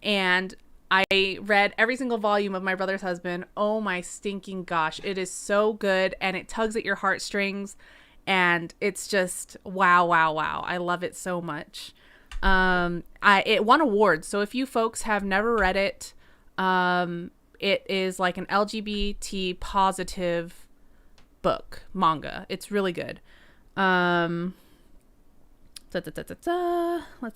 and I read every single volume of My Brother's Husband. Oh my stinking gosh. It is so good, and it tugs at your heartstrings, and it's just wow. I love it so much. It won awards. So if you folks have never read it, it is like an LGBT positive manga. It's really good. Let's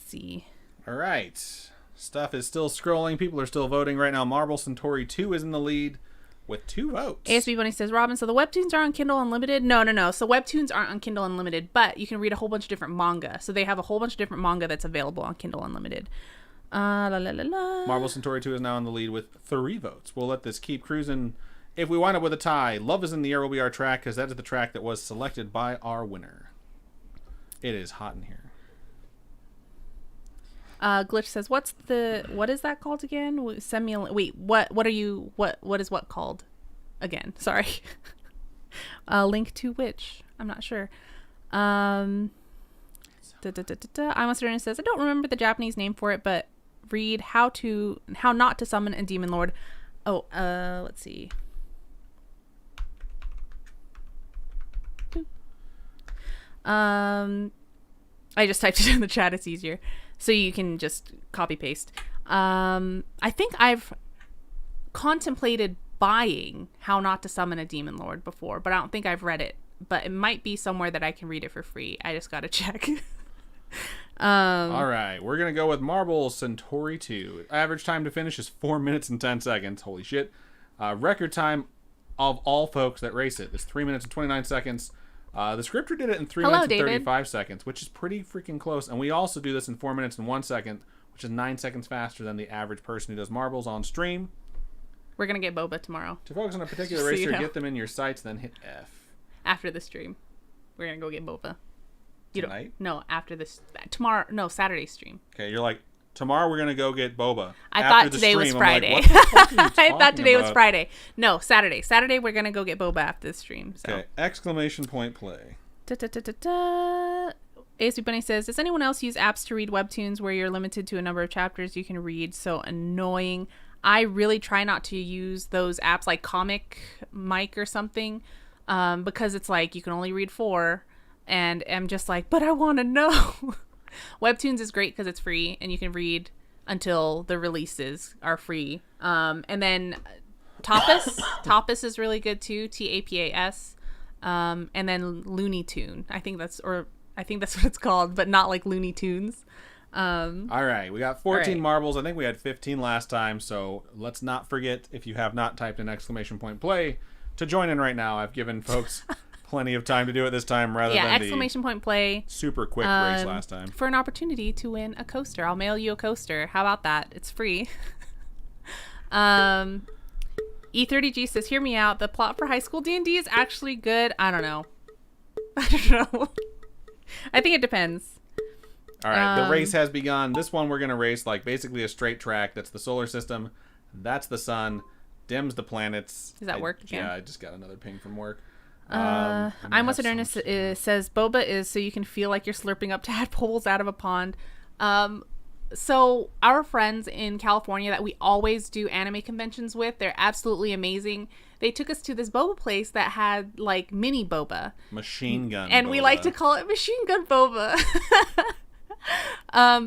see.
All right. Stuff is still scrolling. People are still voting right now. Marble Centauri 2 is in the lead with 2 votes.
ASB Bunny says, Robin, so the webtoons are on Kindle Unlimited? No. So webtoons aren't on Kindle Unlimited, but you can read a whole bunch of different manga. So they have a whole bunch of different manga that's available on Kindle Unlimited.
Marble Centauri 2 is now in the lead with 3 votes. We'll let this keep cruising. If we wind up with a tie, Love is in the Air will be our track, because that is the track that was selected by our winner. It is hot in here.
Glitch says, what is that called again? What is what called again? Sorry. Link to which? I'm not sure. I Must Learn says, I don't remember the Japanese name for it, but read how not to summon a demon lord. Let's see. I just typed it in the chat. It's easier. So you can just copy paste. I think I've contemplated buying How Not to Summon a Demon Lord before, but I don't think I've read it. But it might be somewhere that I can read it for free. I just gotta check.
All right, we're gonna go with Marble Centauri 2. Average time to finish is 4 minutes and 10 seconds. Holy shit! Record time of all folks that race it is 3 minutes and 29 seconds. The scripter did it in 3 minutes and 35 seconds, which is pretty freaking close. And we also do this in 4 minutes and 1 second, which is 9 seconds faster than the average person who does marbles on stream.
We're going to get boba tomorrow.
To focus on a particular racer, get them in your sights, then hit F.
After the stream. We're going to go get boba.
Tonight?
No, after this. Tomorrow. No, Saturday stream.
Okay, you're like, tomorrow we're going to go get boba.
I thought today was Friday.
Like,
I thought today was Friday. No, Saturday. Saturday we're going to go get boba after the stream. So.
Okay, exclamation point play.
ASB Bunny says, does anyone else use apps to read webtoons where you're limited to a number of chapters you can read? So annoying. I really try not to use those apps like Comic Mike or something because it's like you can only read 4 and I'm just like, but I want to know. Webtoons is great because it's free and you can read until the releases are free. And then Tapas is really good too, TAPAS. And then Looney Tune. I think that's what it's called, but not like Looney Tunes.
All right, we got 14 marbles. I think we had 15 last time, so let's not forget, if you have not typed an exclamation point play, to join in right now. I've given folks plenty of time to do it this time rather than
exclamation point play
super quick race last time.
For an opportunity to win a coaster. I'll mail you a coaster. How about that? It's free. E30G says, hear me out. The plot for High School D&D is actually good. I don't know. I think it depends.
All right, the race has begun. This one we're going to race like basically a straight track. That's the solar system. That's the sun. Dim's the planets.
Does that work again?
Yeah, I just got another ping from work.
I'm What's Ernest says, boba is so you can feel like you're slurping up tadpoles out of a pond. So our friends in California that we always do anime conventions with, they're absolutely amazing. They took us to this boba place that had like mini boba.
Machine gun
and
boba.
We like to call it machine gun boba.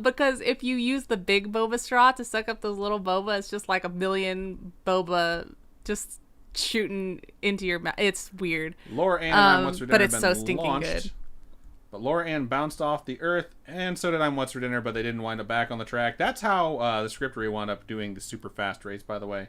Because if you use the big boba straw to suck up those little boba, it's just like a million boba just shooting into your mouth. It's weird.
Laura Ann and I'm What's for Dinner
but it's so stinking
launched,
good.
But Laura Ann bounced off the earth, and so did I'm What's for Dinner, but they didn't wind up back on the track. That's how the scriptery wound up doing the super fast race, by the way.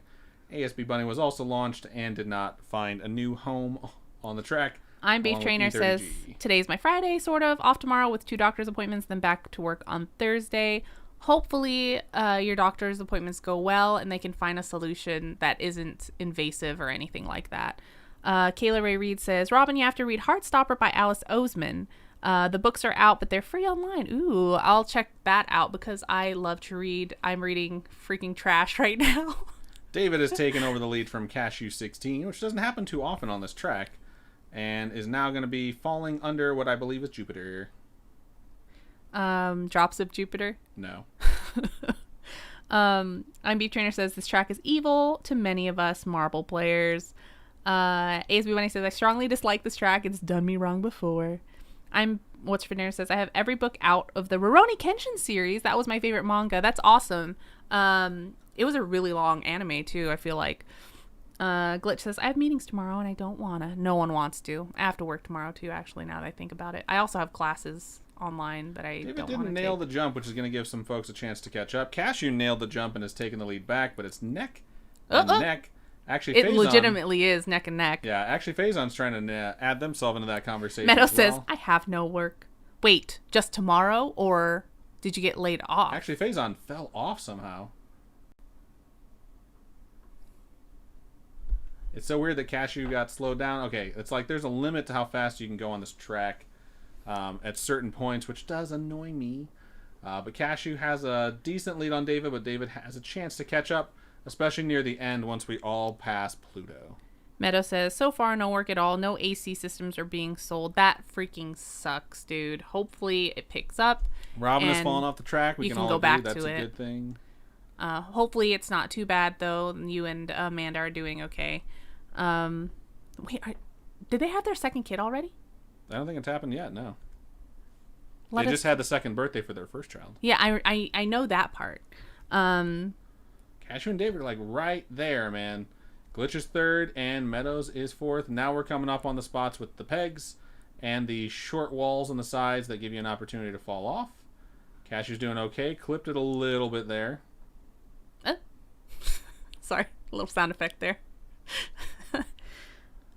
ASB Bunny was also launched and did not find a new home on the track.
I'm Beef Trainer says, today's my Friday, sort of. Off tomorrow with 2 doctor's appointments, then back to work on Thursday. Hopefully your doctor's appointments go well and they can find a solution that isn't invasive or anything like that. Kayla Ray Reed says, Robin, you have to read Heartstopper by Alice Oseman. The books are out, but they're free online. Ooh, I'll check that out because I love to read. I'm reading freaking trash right now.
David has taken over the lead from Cashew 16, which doesn't happen too often on this track, and is now going to be falling under what I believe is Jupiter.
Drops of Jupiter?
No.
I'm Beef Trainer says, this track is evil to many of us marble players. ASB Bunny says, I strongly dislike this track. It's done me wrong before. I'm What's for Dinner says, I have every book out of the Rurouni Kenshin series. That was my favorite manga. That's awesome. It was a really long anime too, I feel like. Glitch says, I have meetings tomorrow and I don't wanna. No one wants to. I have to work tomorrow too, actually, now that I think about it. I also have classes online, but I
David
don't
didn't
want to
nail the jump, which is going to give some folks a chance to catch up. Cashew nailed the jump and has taken the lead back, but it's neck and neck. Actually,
it legitimately is neck and neck.
Yeah, actually, Faison's trying to add themselves into that conversation.
Meadow
as well.
says, I have no work. Wait, just tomorrow? Or did you get laid off?
Actually, Faison fell off somehow. It's so weird that Cashew got slowed down. Okay, it's like there's a limit to how fast you can go on this track at certain points, which does annoy me. But Cashew has a decent lead on David, but David has a chance to catch up, especially near the end once we all pass Pluto.
Meadow says, so far no work at all. No AC systems are being sold. That freaking sucks, dude. Hopefully it picks up.
Robin has fallen off the track. We
you
can
can
all
go
agree
back
that's
to
a
it.
good thing.
Hopefully it's not too bad, though. You and Amanda are doing okay. Wait, did they have their second kid already?
I don't think it's happened yet, no.
They
just had the second birthday for their first child.
Yeah, I know that part.
Cashew and David are like right there, man. Glitch is third and Meadows is fourth. Now we're coming up on the spots with the pegs and the short walls on the sides that give you an opportunity to fall off. Cashew's doing okay. Clipped it a little bit there.
Sorry, a little sound effect there.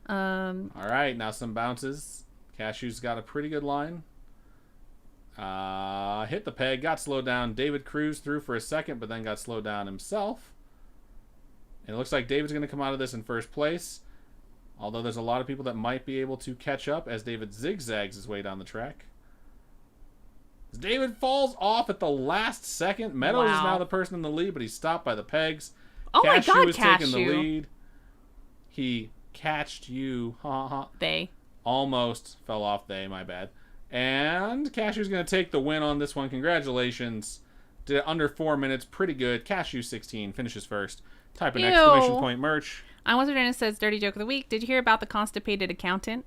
All right, now some bounces. Cashew's got a pretty good line. Hit the peg, got slowed down. David cruised through for a second, but then got slowed down himself. And it looks like David's going to come out of this in first place. Although there's a lot of people that might be able to catch up as David zigzags his way down the track. As David falls off at the last second. Meadows is now the person in the lead, but he's stopped by the pegs.
Oh
Cashew
my God,
is
Cashew.
taking the lead. He catched you.
They.
Almost fell off. My bad. And Cashew's going to take the win on this one. Congratulations. Did it under 4 minutes. Pretty good. Cashew 16 finishes first. Type in exclamation point merch.
I was wondering, it says Dirty Joke of the Week. Did you hear about the constipated accountant?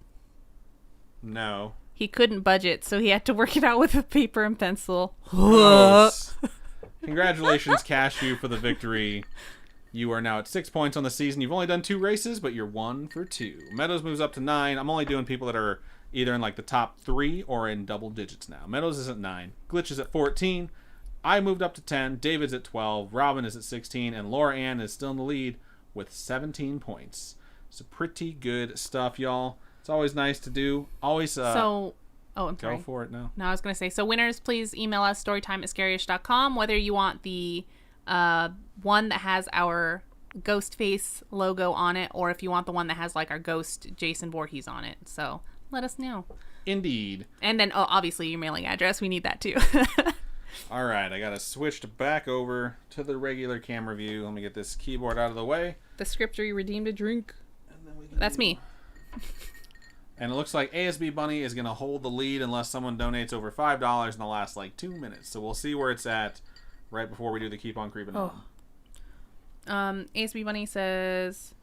No.
He couldn't budget, so he had to work it out with a paper and pencil.
Congratulations, Cashew, for the victory. You are now at 6 points on the season. You've only done 2 races, but you're 1 for 2. Meadows moves up to 9. I'm only doing people that are either in like the top 3 or in double digits now. Meadows is at 9. Glitch is at 14. I moved up to 10. David's at 12. Robin is at 16. And Laura Ann is still in the lead with 17 points. So pretty good stuff, y'all. It's always nice to do. Always
I'm sorry.
Go for it now.
No, I was going to say, so winners, please email us storytime@scaryish.com, whether you want the one that has our ghost face logo on it, or if you want the one that has like our ghost Jason Voorhees on it. So let us know.
Indeed.
And then obviously your mailing address. We need that too.
All right, I got to switch back over to the regular camera view. Let me get this keyboard out of the way.
The scriptery redeemed a drink. That's me.
And it looks like ASB Bunny is going to hold the lead unless someone donates over $5 in the last like 2 minutes. So we'll see where it's at right before we do the Keep On Creeping On.
ASB Bunny says,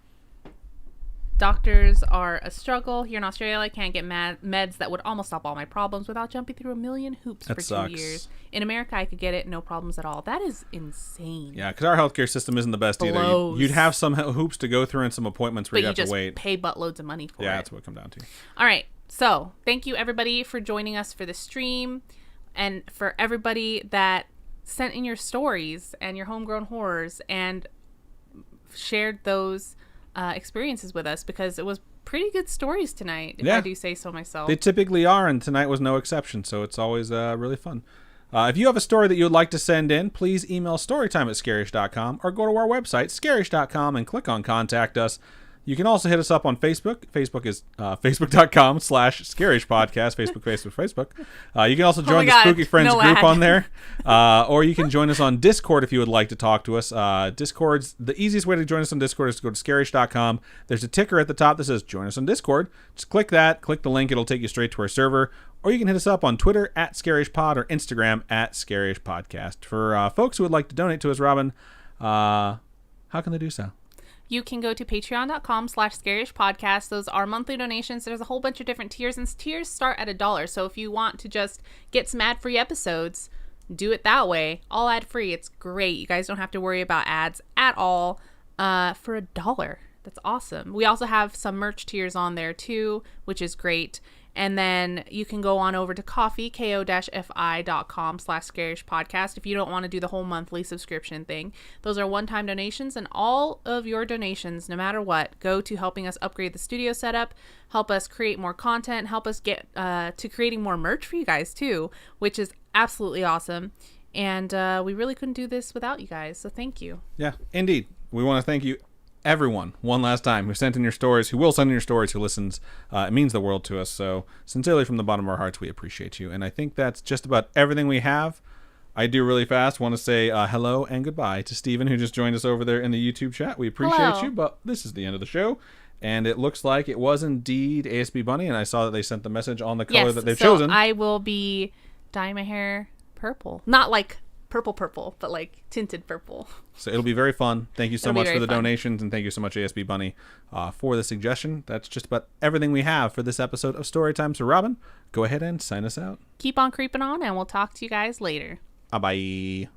doctors are a struggle. Here in Australia, I can't get meds that would almost stop all my problems without jumping through a million hoops for 2 years. In America, I could get it, no problems at all. That is insane.
Yeah, because our healthcare system isn't the best either. You'd have some hoops to go through and some appointments where you have to wait.
Pay buttloads of money for it.
Yeah, that's what it comes down to.
All right. So thank you, everybody, for joining us for the stream, and for everybody that sent in your stories and your homegrown horrors and shared those experiences with us, because it was pretty good stories tonight, if I do say so myself.
They typically are, and tonight was no exception, so it's always really fun. If you have a story that you would like to send in, please email storytime@scaryish.com or go to our website, scaryish.com, and click on Contact Us. You can also hit us up on Facebook. Facebook is facebook.com/Scaryish Podcast. Facebook. You can also join the Spooky Friends group on there. Or you can join us on Discord if you would like to talk to us. Discord's the easiest way to join us on Discord is to go to scaryish.com. There's a ticker at the top that says join us on Discord. Just click that, click the link, it'll take you straight to our server. Or you can hit us up on Twitter @ScarishPod or Instagram @ScarishPodcast. For folks who would like to donate to us, Robin, how can they do so?
You can go to patreon.com/Scaryish Podcast. Those are monthly donations. There's a whole bunch of different tiers, and tiers start at $1. So if you want to just get some ad-free episodes, do it that way. All ad-free. It's great. You guys don't have to worry about ads at all for $1. That's awesome. We also have some merch tiers on there too, which is great. And then you can go on over to ko-fi.com/Scaryish Podcast if you don't want to do the whole monthly subscription thing. Those are one-time donations, and all of your donations, no matter what, go to helping us upgrade the studio setup, help us create more content, help us get to creating more merch for you guys too, which is absolutely awesome. And we really couldn't do this without you guys, so thank you.
Yeah, indeed. We want to thank you, everyone, one last time, who sent in your stories, who will send in your stories, who listens. It means the world to us. So sincerely, from the bottom of our hearts, we appreciate you. And I think that's just about everything we have. I do really fast want to say hello and goodbye to Steven, who just joined us over there in the YouTube chat. We appreciate you, but this is the end of the show. And it looks like it was indeed ASB Bunny, and I saw that they sent the message on the color that they've chosen.
I will be dyeing my hair purple. Not like purple, but like tinted purple.
So it'll be very fun. Thank you so much for the donations, and thank you so much, ASB Bunny, for the suggestion. That's just about everything we have for this episode of Storytime. So Robin, go ahead and sign us out.
Keep on creeping on, and we'll talk to you guys later.
Bye-bye.